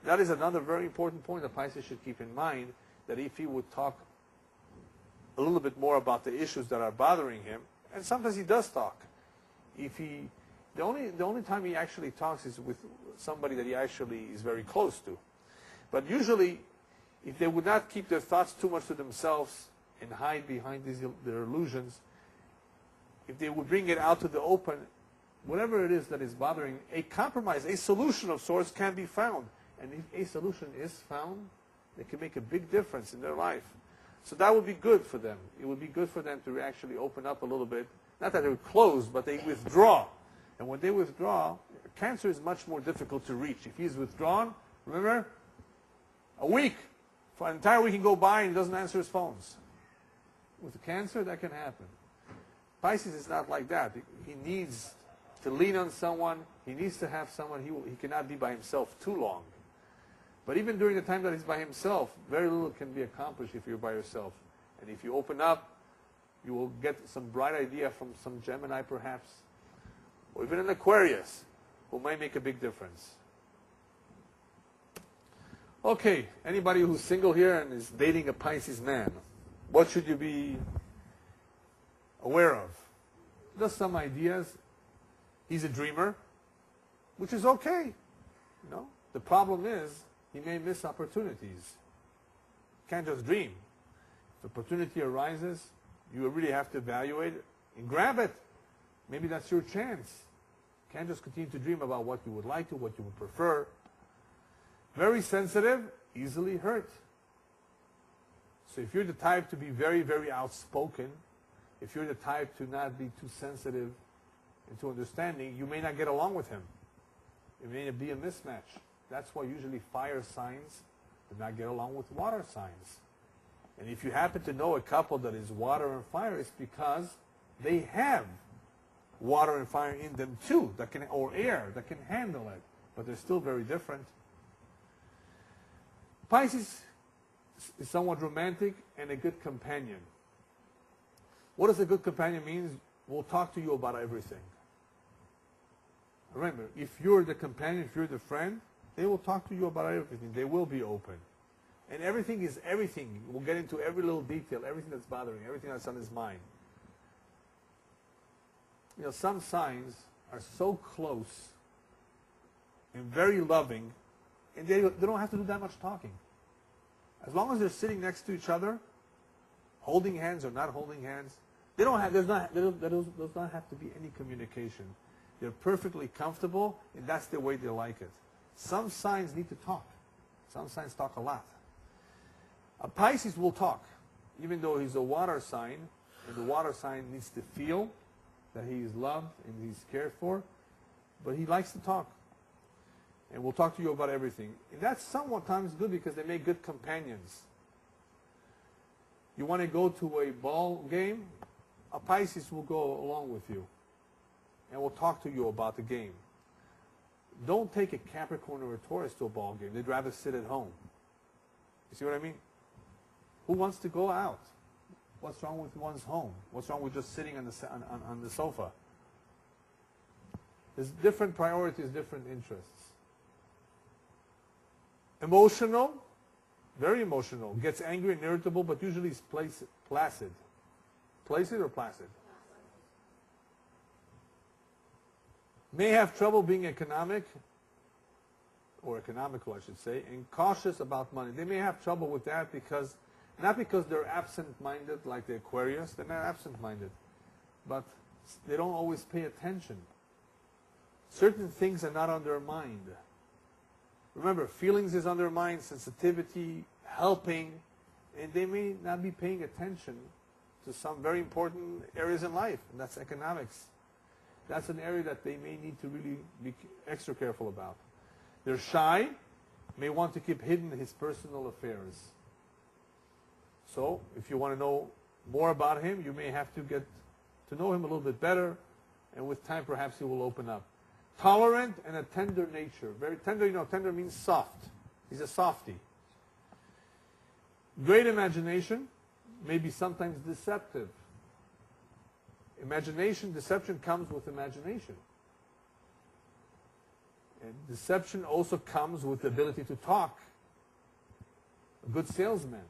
That is another very important point that Pisces should keep in mind, that if he would talk a little bit more about the issues that are bothering him, and sometimes he does talk. The only time he actually talks is with somebody that he actually is very close to. But usually, if they would not keep their thoughts too much to themselves and hide behind their illusions, if they would bring it out to the open, whatever it is that is bothering, a compromise, a solution of sorts can be found. And if a solution is found, it can make a big difference in their life. So that would be good for them. It would be good for them to actually open up a little bit. Not that they're closed, but they withdraw. And when they withdraw, Cancer is much more difficult to reach. If he's withdrawn, remember, a week, for an entire week can go by and he doesn't answer his phones. With the Cancer, that can happen. Pisces is not like that. He needs to lean on someone. He needs to have someone. He cannot be by himself too long. But even during the time that he's by himself, very little can be accomplished if you're by yourself. And if you open up, you will get some bright idea from some Gemini perhaps, or even an Aquarius, who might make a big difference. Okay, anybody who's single here and is dating a Pisces man, what should you be aware of? Just some ideas. He's a dreamer, which is okay. The problem is he may miss opportunities. Can't just dream. If opportunity arises, you really have to evaluate it and grab it. Maybe that's your chance. Can't just continue to dream about what you would like to, what you would prefer. Very sensitive, easily hurt. So if you're the type to be very, very outspoken, if you're the type to not be too sensitive and too understanding, you may not get along with him. It may be a mismatch. That's why usually fire signs do not get along with water signs. And if you happen to know a couple that is water and fire, it's because they have water and fire in them too, or air, that can handle it. But they're still very different. Pisces is somewhat romantic and a good companion. What does a good companion mean? We'll talk to you about everything. Remember, if you're the companion, if you're the friend, they will talk to you about everything. They will be open. And everything is everything. We'll get into every little detail, everything that's bothering, everything that's on his mind. Some signs are so close and very loving, and they don't have to do that much talking. As long as they're sitting next to each other, holding hands or not holding hands, there does not have to be any communication. They're perfectly comfortable, and that's the way they like it. Some signs need to talk. Some signs talk a lot. A Pisces will talk, even though he's a water sign, and the water sign needs to feel that he is loved and he's cared for, but he likes to talk. And we'll talk to you about everything. And that's sometimes good because they make good companions. You want to go to a ball game? A Pisces will go along with you and will talk to you about the game. Don't take a Capricorn or a Taurus to a ball game. They'd rather sit at home. You see what I mean? Who wants to go out? What's wrong with one's home? What's wrong with just sitting on the sofa? There's different priorities, different interests. Emotional, very emotional. Gets angry and irritable, but usually is placid. Placid or placid? May have trouble being economical, I should say, and cautious about money. They may have trouble with that because, not because they're absent-minded like the Aquarius, they're not absent-minded, but they don't always pay attention. Certain things are not on their mind. Remember, feelings is on their mind, sensitivity, helping, and they may not be paying attention to some very important areas in life, and that's economics. That's an area that they may need to really be extra careful about. They're shy, may want to keep hidden his personal affairs. So, if you want to know more about him, you may have to get to know him a little bit better, and with time perhaps he will open up. Tolerant and a tender nature. Very tender, tender means soft. He's a softie. Great imagination, may be sometimes deceptive. Deception comes with imagination. And deception also comes with the ability to talk. A good salesman,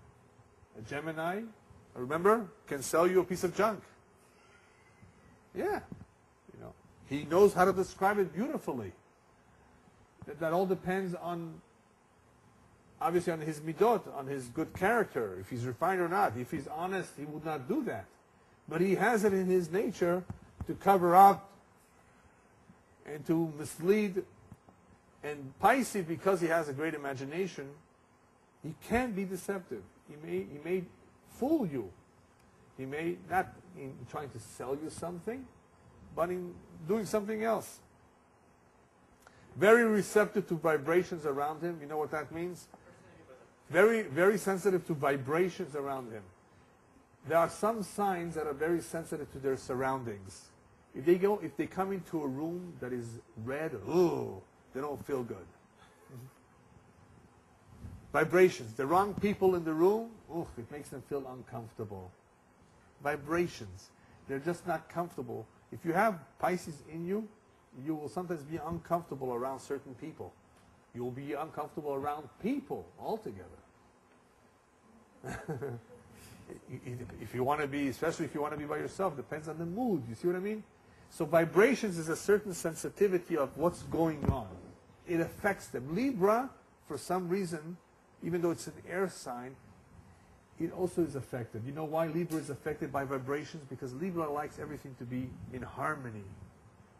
a Gemini, remember, can sell you a piece of junk. Yeah. He knows how to describe it beautifully. That all depends on, obviously, on his midot, on his good character, if he's refined or not. If he's honest, he would not do that. But he has it in his nature to cover up and to mislead. And Pisces, because he has a great imagination, he can be deceptive. He may fool you. He may not in trying to sell you something, but in doing something else. Very receptive to vibrations around him. You know what that means? Very, very sensitive to vibrations around him. There are some signs that are very sensitive to their surroundings. If they come into a room that is red, they don't feel good. Vibrations. The wrong people in the room, it makes them feel uncomfortable. Vibrations. They're just not comfortable. If you have Pisces in you, you will sometimes be uncomfortable around certain people. You will be uncomfortable around people altogether. If you want to be, especially if you want to be by yourself, depends on the mood. You see what I mean? So vibrations is a certain sensitivity of what's going on. It affects them. Libra, for some reason, even though it's an air sign, it also is affected. You know why Libra is affected by vibrations? Because Libra likes everything to be in harmony.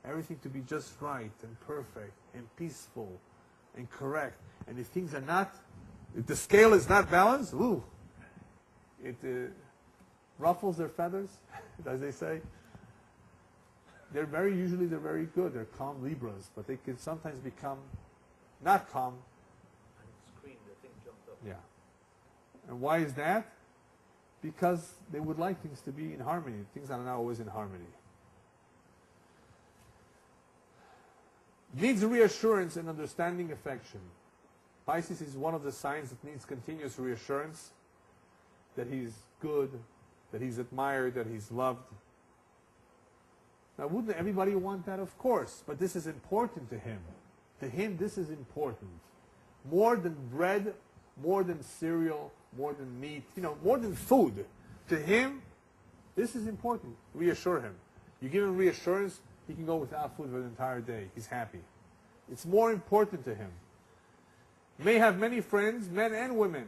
Everything to be just right and perfect and peaceful and correct. And if things are not, if the scale is not balanced, it ruffles their feathers, as they say. They're very good. They're calm Libras, but they can sometimes become not calm. And scream, the thing jumped up. Yeah. And why is that? Because they would like things to be in harmony. Things are not always in harmony. Needs reassurance and understanding affection. Pisces is one of the signs that needs continuous reassurance that he's good, that he's admired, that he's loved. Now, wouldn't everybody want that? Of course, but this is important to him. To him, this is important. More than bread, more than cereal, more than meat, more than food. To him, this is important. Reassure him. You give him reassurance, He can go without food for the entire day. He's happy. It's more important to him. May have many friends, men and women.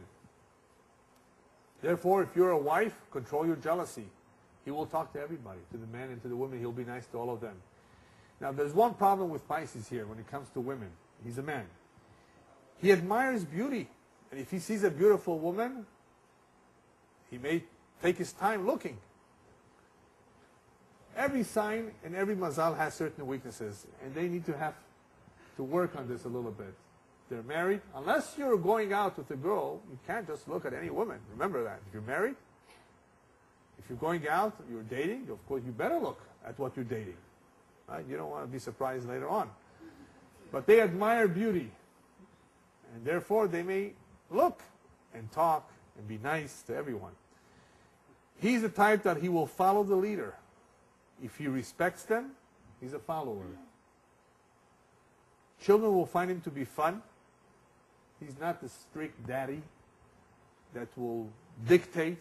Therefore, if you're a wife, control your jealousy. He will talk to everybody, to the men and to the women. He'll be nice to all of them. Now, there's one problem with Pisces here when it comes to women. He's a man. He admires beauty. And if he sees a beautiful woman, he may take his time looking. Every sign and every Mazal has certain weaknesses, and they need to have to work on this a little bit. They're married. Unless you're going out with a girl, you can't just look at any woman. Remember that. If you're married, if you're going out, you're dating, of course you better look at what you're dating. Right? You don't want to be surprised later on. But they admire beauty. And therefore they may look and talk and be nice to everyone. He's the type that he will follow the leader. If he respects them, he's a follower. Children will find him to be fun. He's not the strict daddy that will dictate.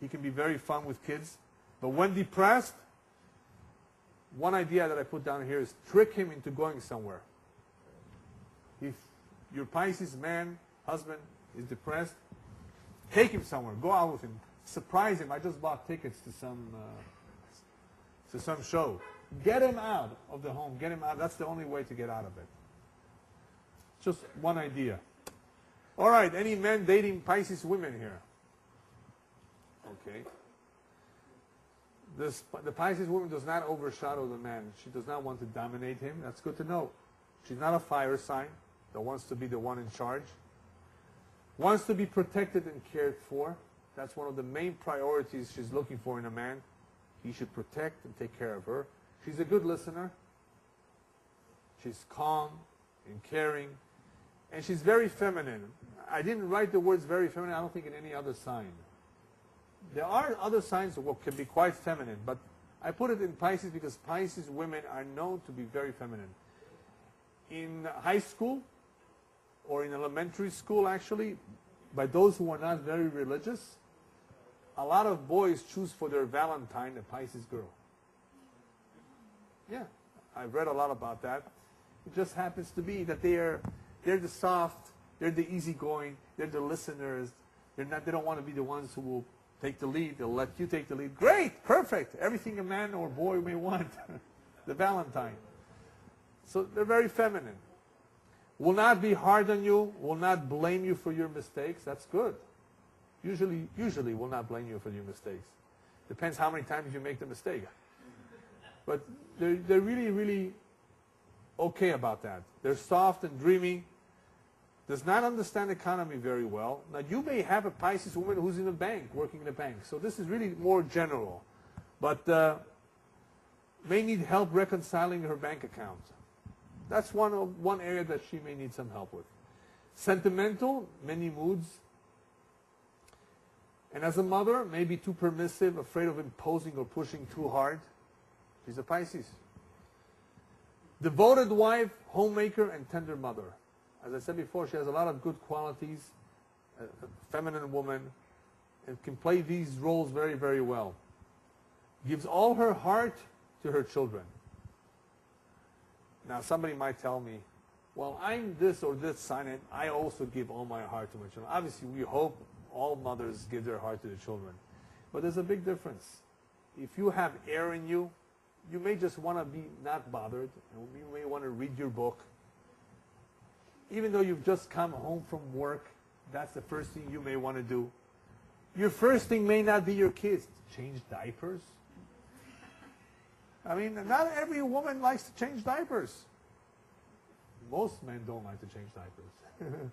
He can be very fun with kids. But when depressed, one idea that I put down here is trick him into going somewhere. If your Pisces man, husband, is depressed, take him somewhere. Go out with him. Surprise him. I just bought tickets to some show. Get him out of the home. Get him out. That's the only way to get out of it. Just one idea. All right. Any men dating Pisces women here? Okay. The Pisces woman does not overshadow the man. She does not want to dominate him. That's good to know. She's not a fire sign that wants to be the one in charge. Wants to be protected and cared for. That's one of the main priorities she's looking for in a man. He should protect and take care of her. She's a good listener. She's calm and caring. And she's very feminine. I didn't write the words very feminine, I don't think, in any other sign. There are other signs that can be quite feminine, but I put it in Pisces because Pisces women are known to be very feminine. In high school, or in elementary school actually, by those who are not very religious, a lot of boys choose for their Valentine a Pisces girl. Yeah, I've read a lot about that. It just happens to be that they're the soft, they're the easygoing, they're the listeners. They don't want to be the ones who will take the lead. They'll let you take the lead. Great, perfect, everything a man or boy may want. The Valentine. So they're very feminine. Will not be hard on you, will not blame you for your mistakes. That's good. Usually will not blame you for your mistakes. Depends how many times you make the mistake. But they're really, really okay about that. They're soft and dreamy. Does not understand economy very well. Now you may have a Pisces woman who's in a bank, working in a bank. So this is really more general. But may need help reconciling her bank account. That's one area that she may need some help with. Sentimental, many moods. And as a mother, may be too permissive, afraid of imposing or pushing too hard. She's a Pisces. Devoted wife, homemaker, and tender mother. As I said before, she has a lot of good qualities, a feminine woman, and can play these roles very, very well. Gives all her heart to her children. Now, somebody might tell me, well, I'm this or this sign, and I also give all my heart to my children. Obviously, we hope all mothers give their heart to the children. But there's a big difference. If you have air in you, you may just want to be not bothered. And you may want to read your book. Even though you've just come home from work, that's the first thing you may want to do. Your first thing may not be your kids. Change diapers. I mean, not every woman likes to change diapers. Most men don't like to change diapers.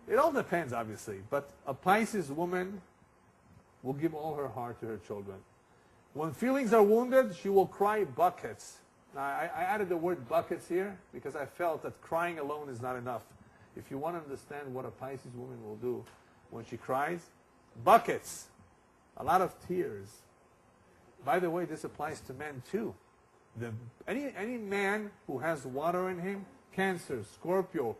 It all depends, obviously. But a Pisces woman will give all her heart to her children. When feelings are wounded, she will cry buckets. Now, I added the word buckets here because I felt that crying alone is not enough. If you want to understand what a Pisces woman will do when she cries, buckets. A lot of tears. By the way, this applies to men too. Any man who has water in him, Cancer, Scorpio,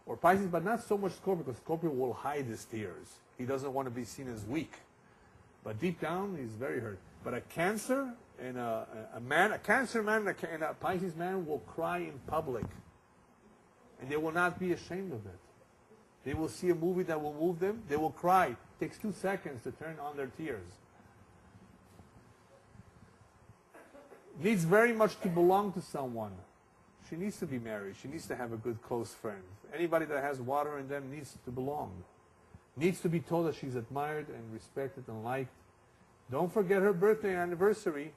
or Pisces, but not so much Scorpio, because Scorpio will hide his tears. He doesn't want to be seen as weak. But deep down, he's very hurt. But a Cancer And a Cancer man and a Pisces man will cry in public. And they will not be ashamed of it. They will see a movie that will move them. They will cry. It takes 2 seconds to turn on their tears. Needs very much to belong to someone. She needs to be married. She needs to have a good close friend. Anybody that has water in them needs to belong. Needs to be told that she's admired and respected and liked. Don't forget her birthday and anniversary.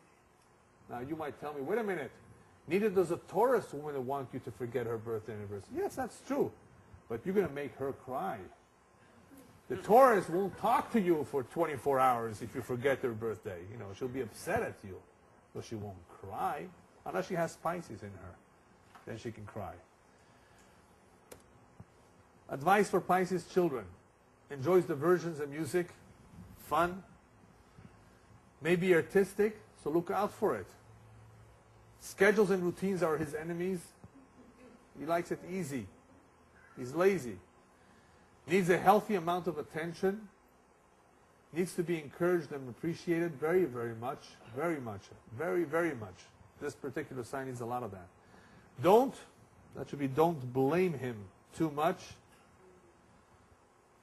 Now you might tell me, wait a minute. Neither does a Taurus woman want you to forget her birthday and anniversary. Yes, that's true. But you're going to make her cry. The Taurus won't talk to you for 24 hours if you forget her birthday. You know, she'll be upset at you. But she won't cry. Unless she has Pisces in her. Then she can cry. Advice for Pisces children. Enjoys diversions and music. Fun. Maybe artistic, so look out for it. Schedules and routines are his enemies. He likes it easy. He's lazy. Needs a healthy amount of attention. Needs to be encouraged and appreciated very, very much. Very much. Very, very much. This particular sign needs a lot of that. That should be don't blame him too much.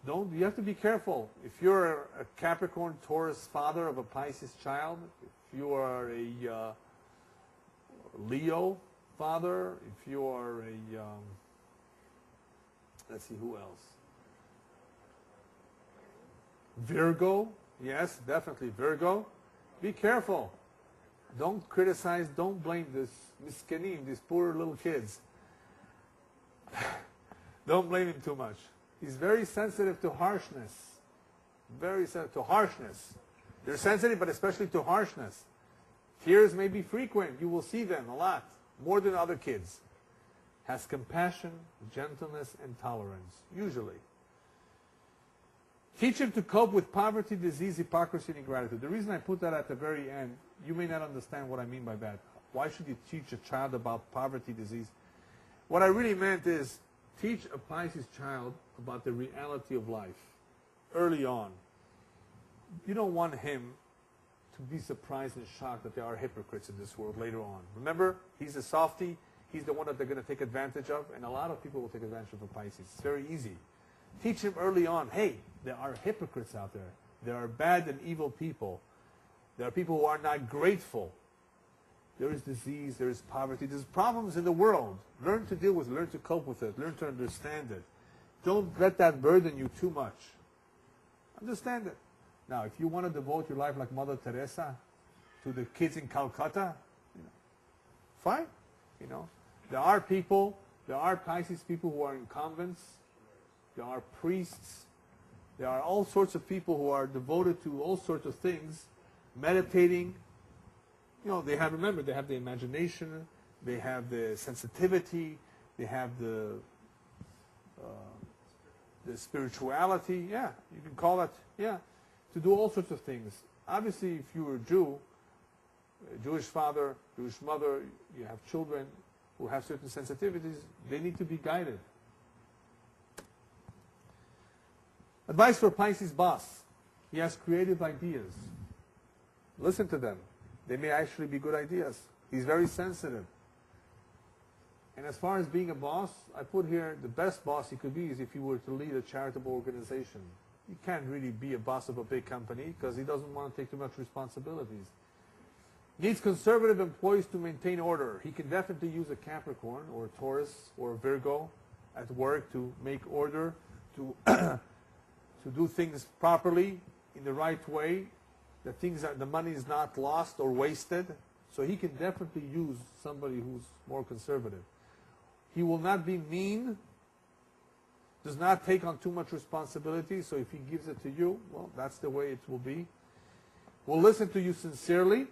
You have to be careful. If you're a Capricorn, Taurus father of a Pisces child, if you are a Leo father, if you are a, let's see, who else? Virgo, yes, definitely Virgo. Be careful. Don't criticize, don't blame this miskinim, these poor little kids. Don't blame him too much. He's very sensitive to harshness. Very sensitive to harshness. They're sensitive, but especially to harshness. Tears may be frequent. You will see them a lot. More than other kids. Has compassion, gentleness, and tolerance. Usually. Teach him to cope with poverty, disease, hypocrisy, and ingratitude. The reason I put that at the very end, you may not understand what I mean by that. Why should you teach a child about poverty, disease? What I really meant is, teach a Pisces child about the reality of life early on. You don't want him to be surprised and shocked that there are hypocrites in this world later on. Remember, he's a softie. He's the one that they're going to take advantage of, and a lot of people will take advantage of a Pisces. It's very easy. Teach him early on, hey, there are hypocrites out there. There are bad and evil people. There are people who are not grateful. There is disease, there is poverty, there's problems in the world. Learn to deal with it, learn to cope with it, learn to understand it. Don't let that burden you too much. Understand it. Now, if you want to devote your life like Mother Teresa to the kids in Calcutta, fine. There are people, there are Pisces people who are in convents, there are priests, there are all sorts of people who are devoted to all sorts of things, meditating. They have the imagination, they have the sensitivity, they have the spirituality, yeah, you can call it, yeah, to do all sorts of things. Obviously, if you were a Jew, a Jewish father, Jewish mother, you have children who have certain sensitivities, they need to be guided. Advice for Pisces boss. He has creative ideas. Listen to them. They may actually be good ideas. He's very sensitive. And as far as being a boss, I put here the best boss he could be is if he were to lead a charitable organization. He can't really be a boss of a big company because he doesn't want to take too much responsibilities. Needs conservative employees to maintain order. He can definitely use a Capricorn or a Taurus or a Virgo at work to make order, to to do things properly in the right way, that the money is not lost or wasted. So he can definitely use somebody who's more conservative. He will not be mean, does not take on too much responsibility, so if he gives it to you, well, that's the way it will be. Will listen to you sincerely,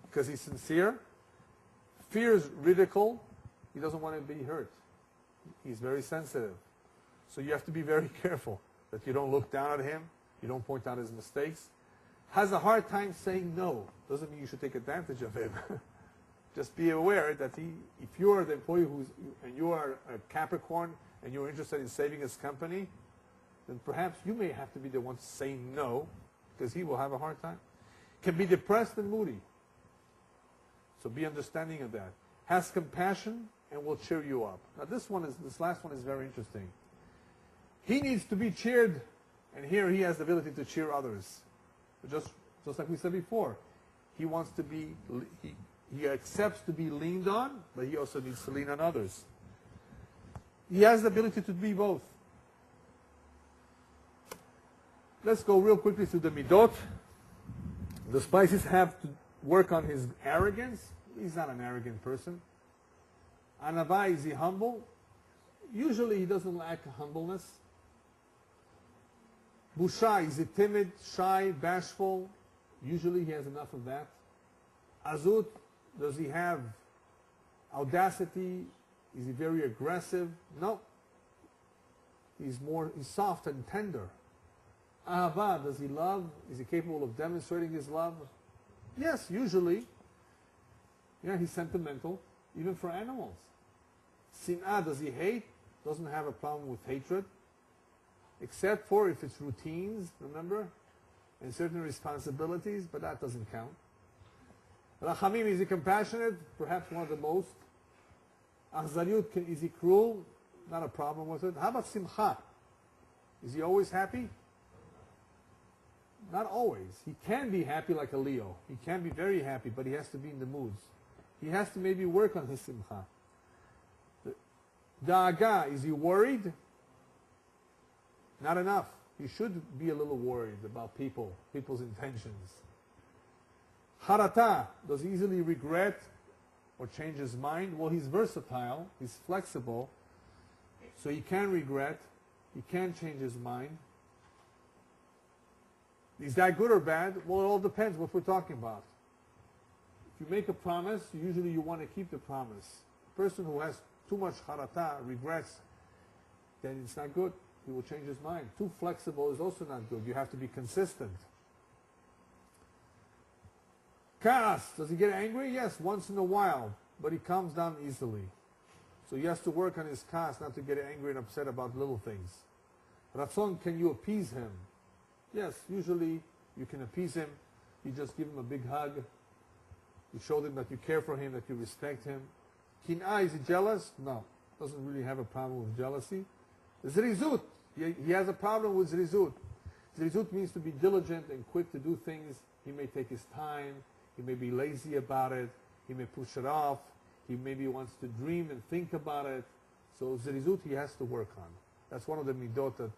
because he's sincere. Fears ridicule. He doesn't want to be hurt. He's very sensitive. So you have to be very careful that you don't look down at him, you don't point out his mistakes. Has a hard time saying no. Doesn't mean you should take advantage of him. Just be aware that if you are the employee and you are a Capricorn and you're interested in saving his company, then perhaps you may have to be the one saying no because he will have a hard time. Can be depressed and moody. So be understanding of that. Has compassion and will cheer you up. Now this last one is very interesting. He needs to be cheered, and here he has the ability to cheer others. Just like we said before, he wants to be, he accepts to be leaned on, but he also needs to lean on others. He has the ability to be both. Let's go real quickly through the midot. The Pisces have to work on his arrogance. He's not an arrogant person. Anava, is he humble? Usually he doesn't lack humbleness. Busha, is he timid, shy, bashful? Usually he has enough of that. Azut, does he have audacity? Is he very aggressive? No. He's soft and tender. Ahava, does he love? Is he capable of demonstrating his love? Yes, usually. Yeah, he's sentimental, even for animals. Sin'ah, does he hate? Doesn't have a problem with hatred. Except for if it's routines, remember? And certain responsibilities, but that doesn't count. Rachamim, is he compassionate? Perhaps one of the most. Achzariut, is he cruel? Not a problem with it. How about simcha? Is he always happy? Not always. He can be happy like a Leo. He can be very happy, but he has to be in the moods. He has to maybe work on his simcha. Da'aga, is he worried? Not enough. He should be a little worried about people's intentions. Harata, does he easily regret or change his mind? Well, he's versatile. He's flexible. So he can regret. He can change his mind. Is that good or bad? Well, it all depends what we're talking about. If you make a promise, usually you want to keep the promise. A person who has too much harata, regrets, then it's not good. He will change his mind. Too flexible is also not good. You have to be consistent. Kaas, does he get angry? Yes, once in a while, but he calms down easily. So he has to work on his kaas, not to get angry and upset about little things. Ratzon, can you appease him? Yes, usually you can appease him. You just give him a big hug. You show him that you care for him, that you respect him. Kin'a, is he jealous? No, doesn't really have a problem with jealousy. Zrizut, he has a problem with zrizut. Zrizut means to be diligent and quick to do things. He may take his time. He may be lazy about it. He may push it off. He maybe wants to dream and think about it. So zrizut he has to work on. That's one of the midot that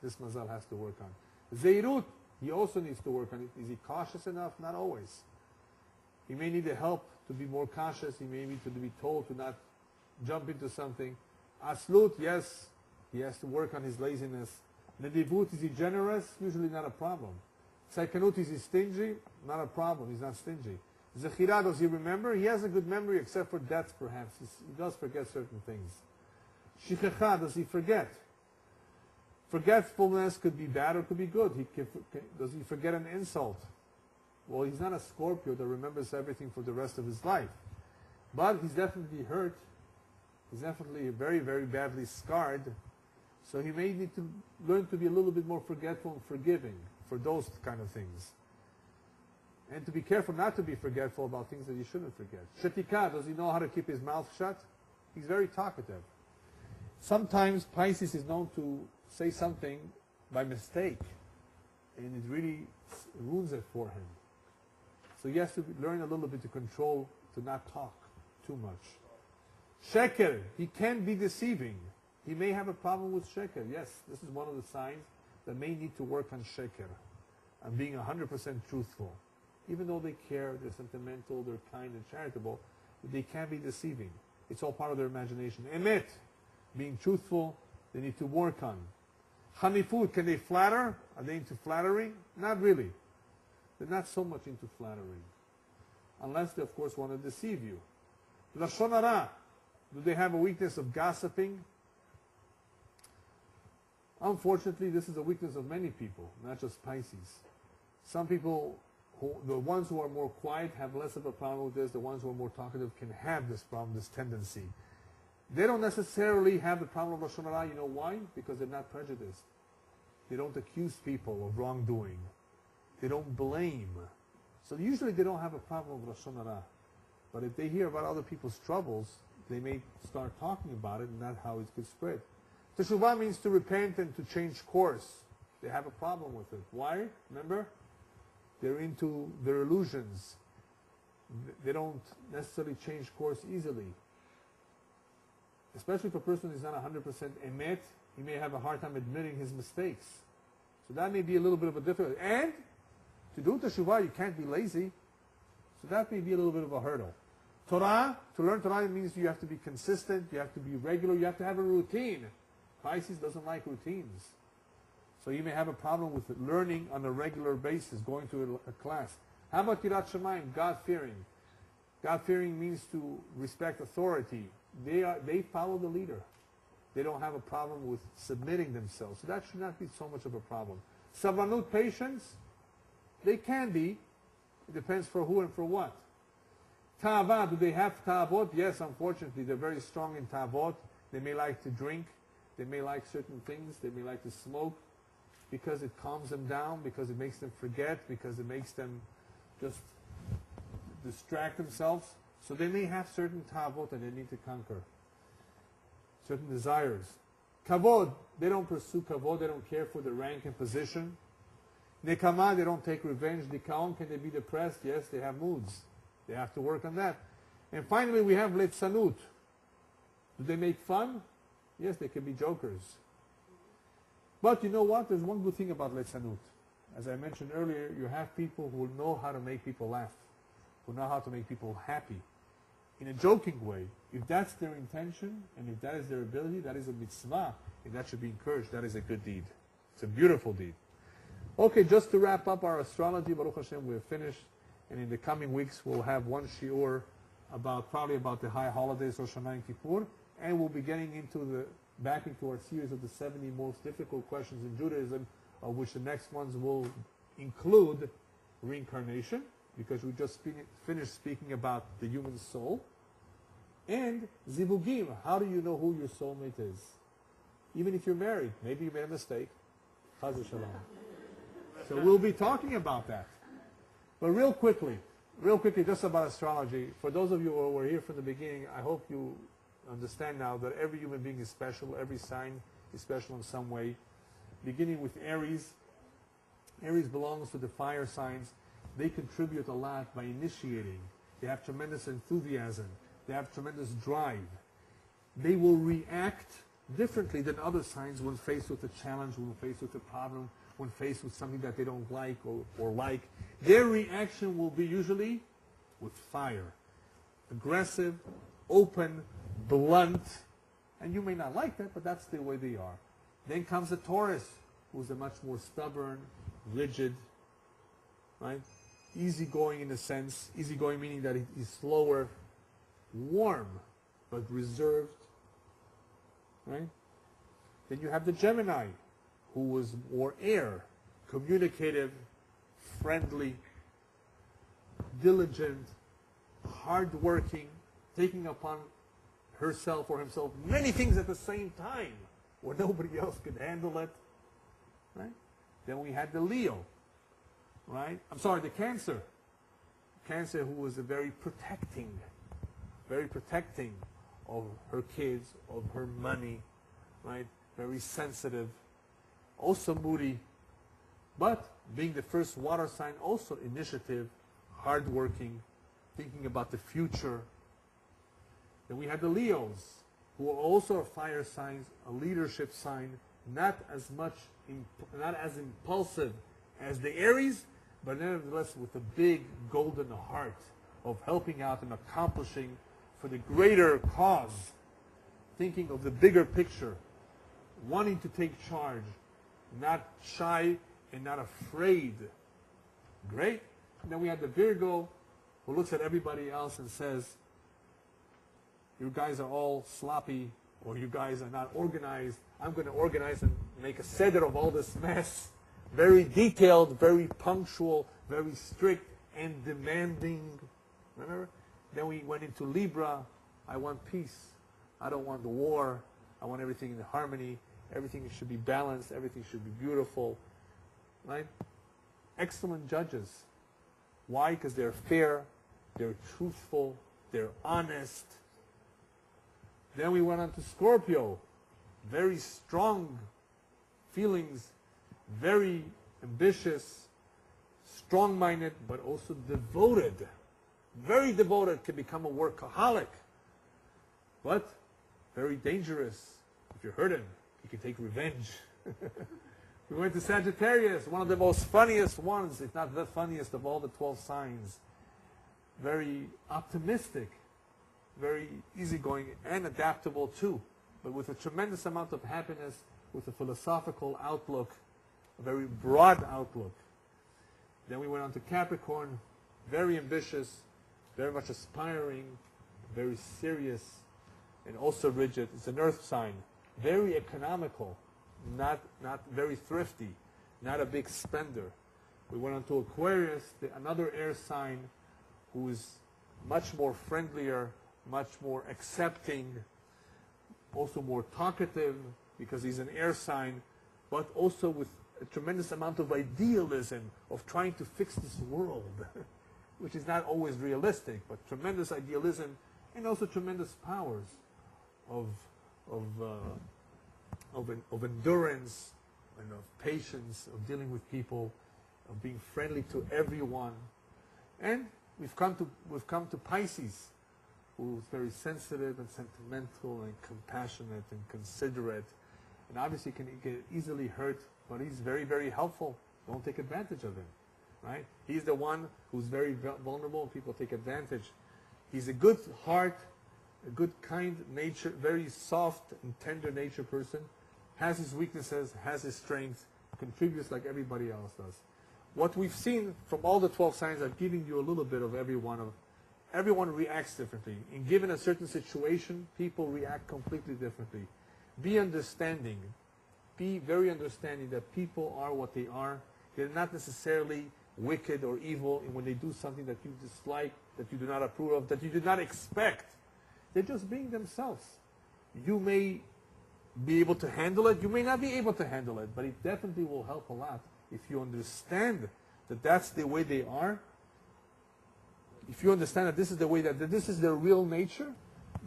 this Mazal has to work on. Zeirut, he also needs to work on it. Is he cautious enough? Not always. He may need the help to be more cautious. He may need to be told to not jump into something. Aslut, yes, he has to work on his laziness. Nedivut, is he generous? Usually not a problem. Saikanut, is he stingy? Not a problem. He's not stingy. Zechira, does he remember? He has a good memory except for deaths perhaps. He does forget certain things. Shichecha, does he forget? Forgetfulness could be bad or could be good. Does he forget an insult? Well, he's not a Scorpio that remembers everything for the rest of his life. But he's definitely hurt. He's definitely very, very badly scarred. So he may need to learn to be a little bit more forgetful and forgiving for those kind of things. And to be careful not to be forgetful about things that you shouldn't forget. Shetika, does he know how to keep his mouth shut? He's very talkative. Sometimes Pisces is known to say something by mistake, and it really ruins it for him. So he has to learn a little bit to control, to not talk too much. Sheker, he can be deceiving. He may have a problem with sheker. Yes, this is one of the signs that may need to work on sheker, on being 100% truthful. Even though they care, they're sentimental, they're kind and charitable, they can be deceiving. It's all part of their imagination. Emet, being truthful, they need to work on. Hanifut, can they flatter? Are they into flattery? Not really. They're not so much into flattery. Unless they, of course, want to deceive you. Lashon hara, do they have a weakness of gossiping? Unfortunately, this is a weakness of many people, not just Pisces. Some people, the ones who are more quiet have less of a problem with this. The ones who are more talkative can have this problem, this tendency. They don't necessarily have the problem of Lashon hara. You know why? Because they're not prejudiced. They don't accuse people of wrongdoing. They don't blame. So usually they don't have a problem with Lashon Hara. But if they hear about other people's troubles, they may start talking about it, and that's how it could spread. Teshuvah means to repent and to change course. They have a problem with it. Why? Remember? They're into their illusions. They don't necessarily change course easily. Especially if a person is not 100% emet, he may have a hard time admitting his mistakes. So that may be a little bit of a difficulty. And to do teshuvah, you can't be lazy. So that may be a little bit of a hurdle. Torah, to learn Torah means you have to be consistent, you have to be regular, you have to have a routine. Pisces doesn't like routines. So you may have a problem with learning on a regular basis, going to a class. How about Yirat Shamayim, God-fearing? God-fearing means to respect authority. They follow the leader. They don't have a problem with submitting themselves. So that should not be so much of a problem. Savanut, patience, they can be. It depends for who and for what. Ta'ava, do they have ta'avot? Yes, unfortunately, they're very strong in ta'avot. They may like to drink. They may like certain things. They may like to smoke because it calms them down, because it makes them forget, because it makes them just distract themselves. So they may have certain ta'avot that they need to conquer, certain desires. Kavod, they don't pursue kavod. They don't care for the rank and position. Nekama, they don't take revenge. Dikaon, can they be depressed? Yes, they have moods. They have to work on that. And finally, we have Litzanut. Do they make fun? Yes, they can be jokers. But you know what? There's one good thing about Litzanut. As I mentioned earlier, you have people who know how to make people laugh, who know how to make people happy in a joking way. If that's their intention, and if that is their ability, that is a mitzvah, and that should be encouraged. That is a good deed. It's a beautiful deed. Okay, just to wrap up our astrology, Baruch Hashem, we're finished. And in the coming weeks, we'll have one shiur probably about the high holidays, Rosh Hashanah and Kippur. And we'll be getting back into our series of the 70 most difficult questions in Judaism, of which the next ones will include reincarnation, because we just finished speaking about the human soul. And zivugim, how do you know who your soulmate is? Even if you're married, maybe you made a mistake. Chaz v'shalom. So we'll be talking about that. But real quickly, just about astrology. For those of you who were here from the beginning, I hope you understand now that every human being is special. Every sign is special in some way. Beginning with Aries. Aries belongs to the fire signs. They contribute a lot by initiating. They have tremendous enthusiasm. They have tremendous drive. They will react differently than other signs when faced with a challenge, when faced with a problem, when faced with something that they don't like or like. Their reaction will be usually with fire. Aggressive, open, blunt. And you may not like that, but that's the way they are. Then comes the Taurus, who's a much more stubborn, rigid, right? Easygoing in a sense. Easygoing meaning that he's slower, warm, but reserved, right? Then you have the Gemini, who was more air, communicative, friendly, diligent, hardworking, taking upon herself or himself many things at the same time where nobody else could handle it, right? Then we had the Leo, right? The Cancer. Cancer, who was a very protecting of her kids, of her money, right? Very sensitive, also moody, but being the first water sign, also initiative, hardworking, thinking about the future. Then we have the Leos, who are also fire signs, a leadership sign, not as impulsive as the Aries, but nevertheless with a big golden heart of helping out and accomplishing for the greater cause, thinking of the bigger picture, wanting to take charge, not shy and not afraid. Great. And then we have the Virgo, who looks at everybody else and says, you guys are all sloppy, or you guys are not organized. I'm going to organize and make a seder of all this mess. Very detailed, very punctual, very strict and demanding. Remember? Then we went into Libra. I want peace. I don't want the war. I want everything in harmony. Everything should be balanced. Everything should be beautiful. Right? excellent judges. Why? Because they're fair, they're truthful, they're honest. Then we went on to Scorpio. Very strong feelings, very ambitious, strong-minded, but also devoted. Very devoted, can become a workaholic. But very dangerous. If you hurt him, he can take revenge. We went to Sagittarius, one of the most funniest ones, if not the funniest of all the 12 signs. Very optimistic, very easygoing and adaptable too, but with a tremendous amount of happiness, with a philosophical outlook, a very broad outlook. Then we went on to Capricorn, very ambitious, very much aspiring, very serious, and also rigid. It's an earth sign, very economical, not very thrifty, not a big spender. We went on to Aquarius, another air sign, who is much more friendlier, much more accepting, also more talkative, because he's an air sign, but also with a tremendous amount of idealism of trying to fix this world, which is not always realistic, but tremendous idealism and also tremendous powers of endurance and of patience, of dealing with people, of being friendly to everyone. And we've come to Pisces, who's very sensitive and sentimental and compassionate and considerate, and obviously can get easily hurt, but he's very, very helpful. Don't take advantage of him, right? He's the one who's very vulnerable and people take advantage. He's a good heart, a good, kind nature, very soft and tender nature person, has his weaknesses, has his strengths, contributes like everybody else does. What we've seen from all the 12 signs, I've given you a little bit of every one of. Everyone reacts differently. In given a certain situation, people react completely differently. Be understanding. Be very understanding that people are what they are. They're not necessarily wicked or evil when they do something that you dislike, that you do not approve of, that you did not expect. They're just being themselves. You may be able to handle it. You may not be able to handle it, but it definitely will help a lot if you understand that that's the way they are. If you understand that this is the way that this is their real nature,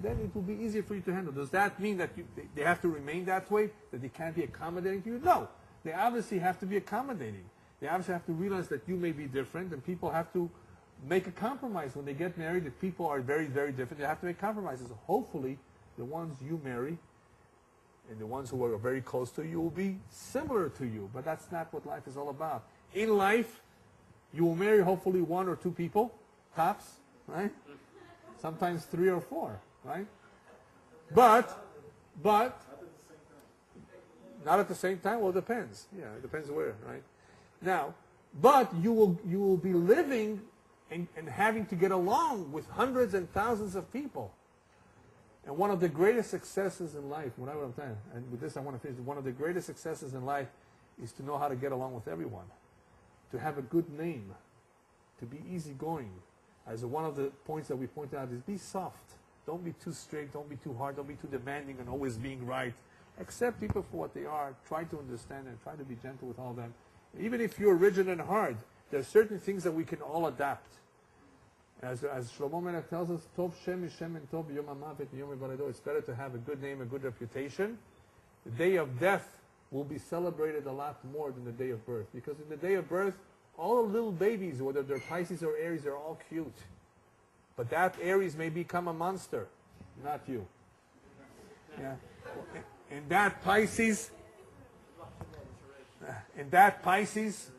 then it will be easier for you to handle. Does that mean that they have to remain that way, that they can't be accommodating to you? No. They obviously have to be accommodating. They obviously have to realize that you may be different, and people have to make a compromise. When they get married, if people are very, very different, they have to make compromises. Hopefully, the ones you marry and the ones who are very close to you will be similar to you, but that's not what life is all about. In life, you will marry hopefully 1 or 2 people, tops, right? Sometimes 3 or 4, right? But not at the same time. Well, it depends. Yeah, it depends where, right? Now, but you will be living and having to get along with hundreds and thousands of people. And one of the greatest successes in life, what I'm saying, and with this I want to finish, one of the greatest successes in life is to know how to get along with everyone, to have a good name, to be easygoing. As one of the points that we pointed out is be soft. Don't be too strict, don't be too hard, don't be too demanding and always being right. Accept people for what they are, try to understand and try to be gentle with all of them. Even if you're rigid and hard, there are certain things that we can all adapt. As Shlomo Melech tells us, Tov Shem Ishem and Tov Yom HaMavet Yom HaValedo, it's better to have a good name, a good reputation. The day of death will be celebrated a lot more than the day of birth. Because in the day of birth, all the little babies, whether they're Pisces or Aries, they're all cute. But that Aries may become a monster, not you. Yeah. And that Pisces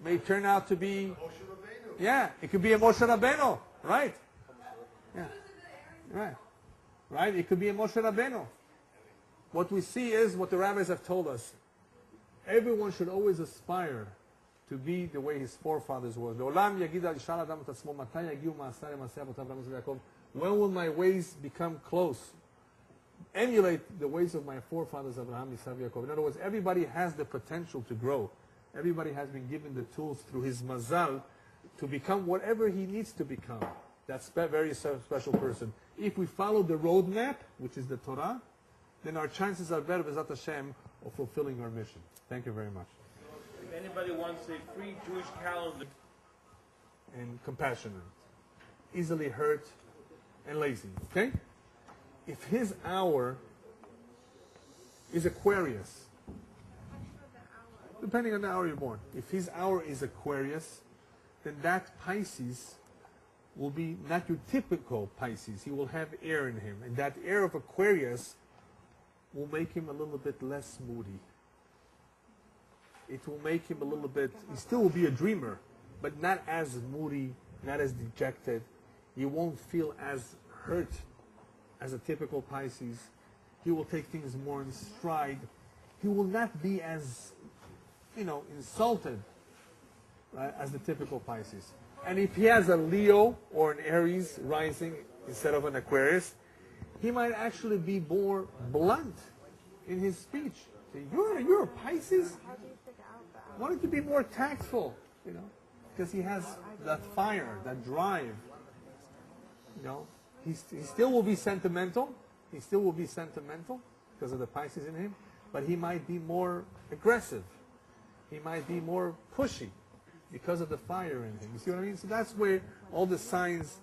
may turn out to be, yeah, it could be a Moshe Rabbeinu, right? Yeah, right. It could be a Moshe Rabbeinu. What we see is what the rabbis have told us. Everyone should always aspire to be the way his forefathers were. When will my ways become close? Emulate the ways of my forefathers, Abraham, Yitzhak, Yaakov. In other words, everybody has the potential to grow. Everybody has been given the tools through his Mazal to become whatever he needs to become. That's a very special person. If we follow the roadmap, which is the Torah, then our chances are better, B'ezrat Hashem, of fulfilling our mission. Thank you very much. anybody wants a free Jewish calendar. And compassionate, easily hurt, and lazy. Okay? If his hour is Aquarius, depending on the hour you're born, if his hour is Aquarius, then that Pisces will be not your typical Pisces. He will have air in him. And that air of Aquarius will make him a little bit less moody. It will make him a little bit, he still will be a dreamer, but not as moody, not as dejected. He won't feel as hurt as a typical Pisces. He will take things more in stride. He will not be as, insulted, right, as the typical Pisces. And if he has a Leo or an Aries rising instead of an Aquarius, he might actually be more blunt in his speech. Say, you're a Pisces? How do you figure out that? Why don't you be more tactful, Because he has that fire, that drive. He still will be sentimental. He still will be sentimental because of the Pisces in him, but he might be more aggressive. He might be more pushy because of the fire in him. You see what I mean? So that's where all the signs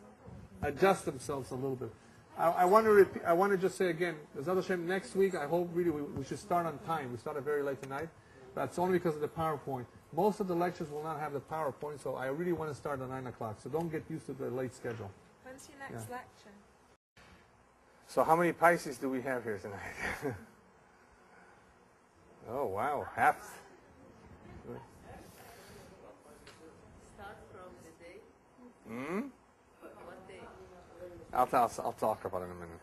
adjust themselves a little bit. I want to repeat, I want to just say again, Bezat Hashem, next week I hope really we should start on time. We started very late tonight. That's only because of the PowerPoint. Most of the lectures will not have the PowerPoint, so I really want to start at 9 o'clock. So don't get used to the late schedule. When's your next lecture? So how many Pisces do we have here tonight? Oh, wow, half. Start from the day. What day? I'll talk about it in a minute.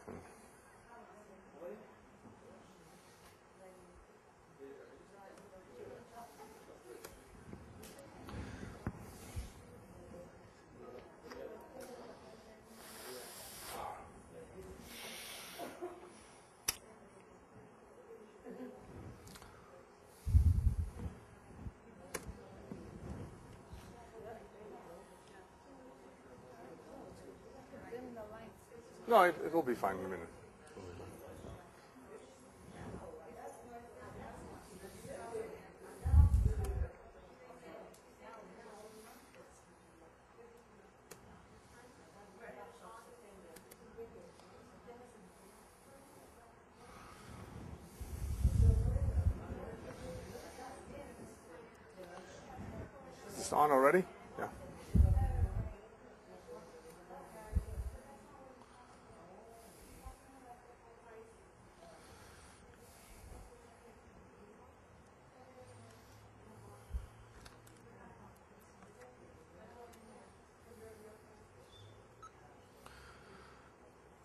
No, it will be fine in a minute. Is this on already? Yeah.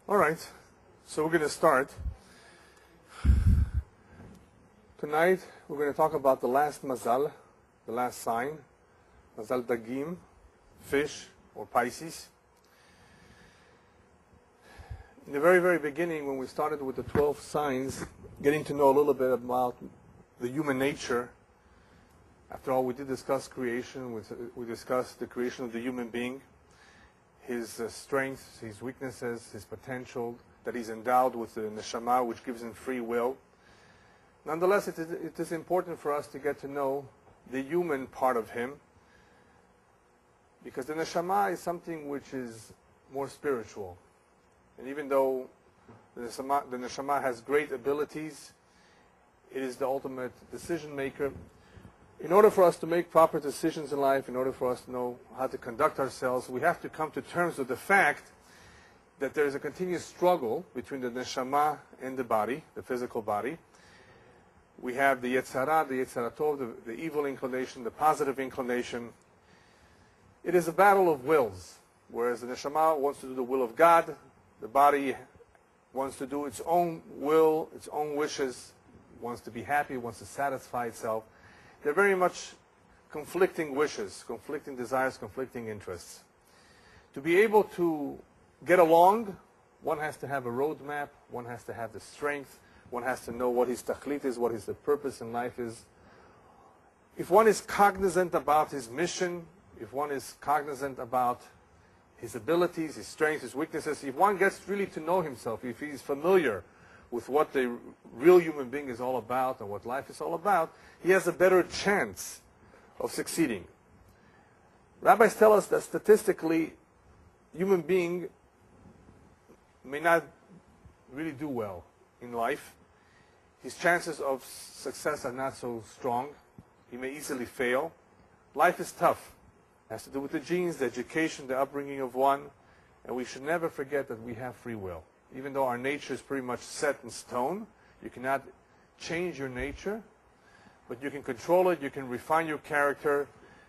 All right, so we're going to start. Tonight, we're going to talk about the last Mazal, the last sign, Mazal Dagim, fish or Pisces. In the very, very beginning, when we started with the 12 signs, getting to know a little bit about the human nature, after all, we did discuss creation, we discussed the creation of the human being, his strengths, his weaknesses, his potential, that he's endowed with the neshama, which gives him free will. Nonetheless, it is important for us to get to know the human part of him, because the neshama is something which is more spiritual. And even though the neshama has great abilities, it is the ultimate decision maker. In order for us to make proper decisions in life, in order for us to know how to conduct ourselves, we have to come to terms with the fact that there is a continuous struggle between the neshama and the body, the physical body. We have the Yetzirah, the Yetzirah Tov, the evil inclination, the positive inclination. It is a battle of wills. Whereas the neshama wants to do the will of God, the body wants to do its own will, its own wishes, wants to be happy, wants to satisfy itself. They're very much conflicting wishes, conflicting desires, conflicting interests. To be able to get along, one has to have a roadmap, one has to have the strength, one has to know what his tachlit is, what his purpose in life is. If one is cognizant about his mission, if one is cognizant about his abilities, his strengths, his weaknesses, if one gets really to know himself, if he's familiar with what the real human being is all about and what life is all about, he has a better chance of succeeding. Rabbis tell us that statistically, human being may not really do well in life. His chances of success are not so strong. He may easily fail. Life is tough. It has to do with the genes, the education, the upbringing of one. And we should never forget that we have free will. Even though our nature is pretty much set in stone, you cannot change your nature, but you can control it, you can refine your character,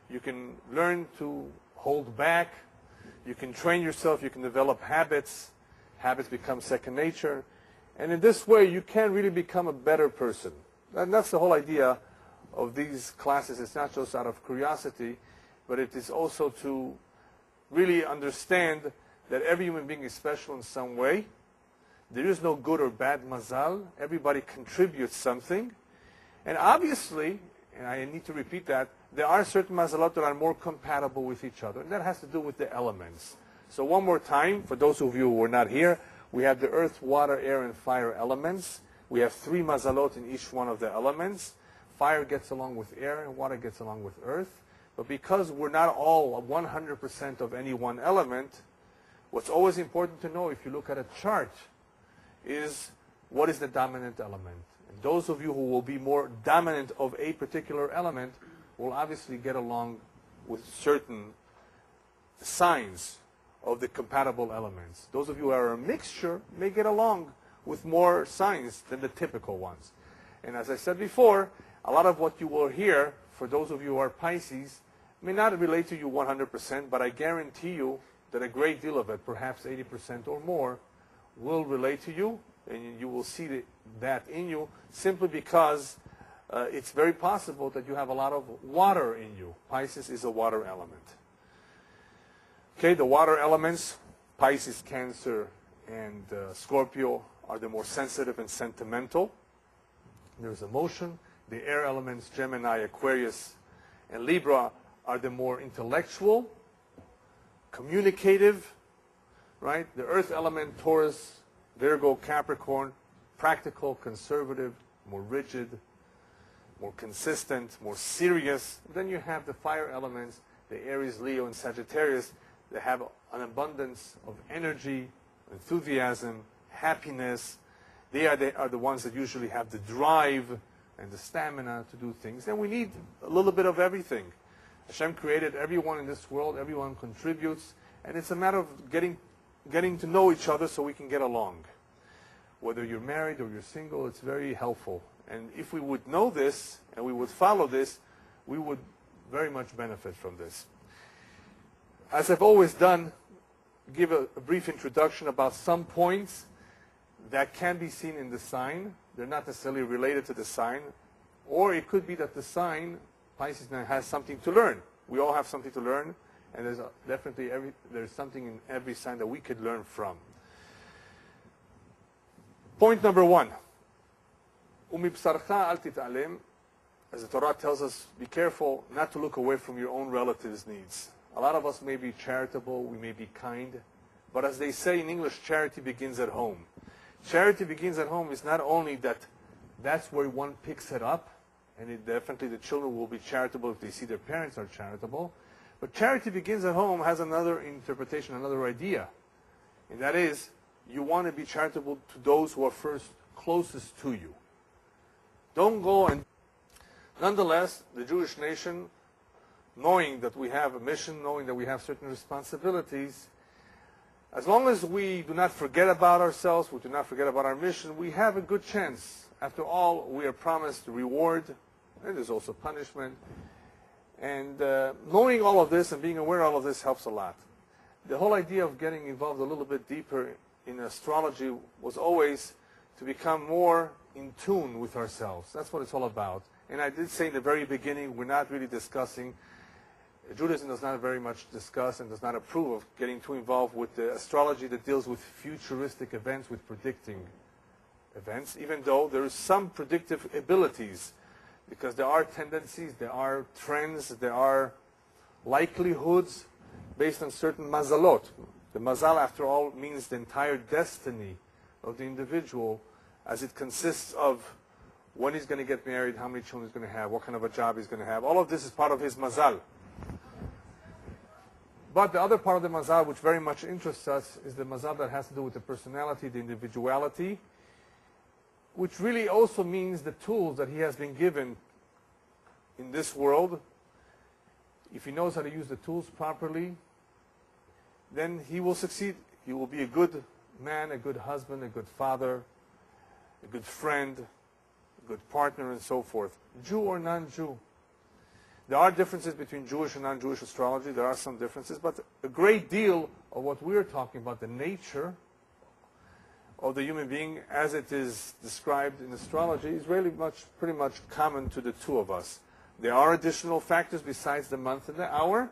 you can learn to hold back, you can train yourself, you can develop habits. Habits become second nature. And in this way, you can really become a better person. And that's the whole idea of these classes. It's not just out of curiosity, but it is also to really understand that every human being is special in some way. There is no good or bad mazal. Everybody contributes something. And obviously, and I need to repeat that, there are certain mazalot that are more compatible with each other. And that has to do with the elements. So one more time, for those of you who were not here, we have the earth, water, air, and fire elements. We have 3 mazalot in each one of the elements. Fire gets along with air, and water gets along with earth. But because we're not all 100% of any one element, what's always important to know if you look at a chart is what is the dominant element. And those of you who will be more dominant of a particular element will obviously get along with certain signs of the compatible elements. Those of you who are a mixture may get along with more signs than the typical ones. And as I said before, a lot of what you will hear, for those of you who are Pisces, may not relate to you 100%, but I guarantee you that a great deal of it, perhaps 80% or more, will relate to you, and you will see that in you, simply because it's very possible that you have a lot of water in you. Pisces is a water element. Okay, the water elements, Pisces, Cancer, and Scorpio, are the more sensitive and sentimental. There's emotion. The air elements, Gemini, Aquarius, and Libra, are the more intellectual, communicative, right? The earth element, Taurus, Virgo, Capricorn, practical, conservative, more rigid, more consistent, more serious. Then you have the fire elements, the Aries, Leo, and Sagittarius. They have an abundance of energy, enthusiasm, happiness. They are the ones that usually have the drive and the stamina to do things. And we need a little bit of everything. Hashem created everyone in this world. Everyone contributes. And it's a matter of getting to know each other so we can get along. Whether you're married or you're single, it's very helpful. And if we would know this and we would follow this, we would very much benefit from this. As I've always done, give a brief introduction about some points that can be seen in the sign. They're not necessarily related to the sign. Or it could be that the sign, Pisces, has something to learn. We all have something to learn. And there's definitely there's something in every sign that we could learn from. Point number 1. Umibsarcha al tit'alem. As the Torah tells us, be careful not to look away from your own relatives' needs. A lot of us may be charitable, we may be kind, but as they say in English, charity begins at home. Charity begins at home is not only that that's where one picks it up, and definitely the children will be charitable if they see their parents are charitable, but charity begins at home has another interpretation, another idea, and that is you want to be charitable to those who are first closest to you. Don't go and... Nonetheless, the Jewish nation, knowing that we have a mission, knowing that we have certain responsibilities, as long as we do not forget about ourselves, we do not forget about our mission, we have a good chance. After all, we are promised reward, and there's also punishment. And knowing all of this and being aware of all of this helps a lot. The whole idea of getting involved a little bit deeper in astrology was always to become more in tune with ourselves. That's what it's all about. And I did say in the very beginning, we're not really discussing, Judaism does not very much discuss and does not approve of getting too involved with the astrology that deals with futuristic events, with predicting events, even though there is some predictive abilities, because there are tendencies, there are trends, there are likelihoods based on certain mazalot. The mazal, after all, means the entire destiny of the individual, as it consists of when he's going to get married, how many children he's going to have, what kind of a job he's going to have. All of this is part of his Mazal. But the other part of the Mazal, which very much interests us, is the Mazal that has to do with the personality, the individuality, which really also means the tools that he has been given in this world. If he knows how to use the tools properly, then he will succeed. He will be a good man, a good husband, a good father, a good friend, a good partner, and so forth. Jew or non-Jew. There are differences between Jewish and non-Jewish astrology. There are some differences, but a great deal of what we're talking about, the nature of the human being as it is described in astrology, is really pretty much common to the two of us. There are additional factors besides the month and the hour,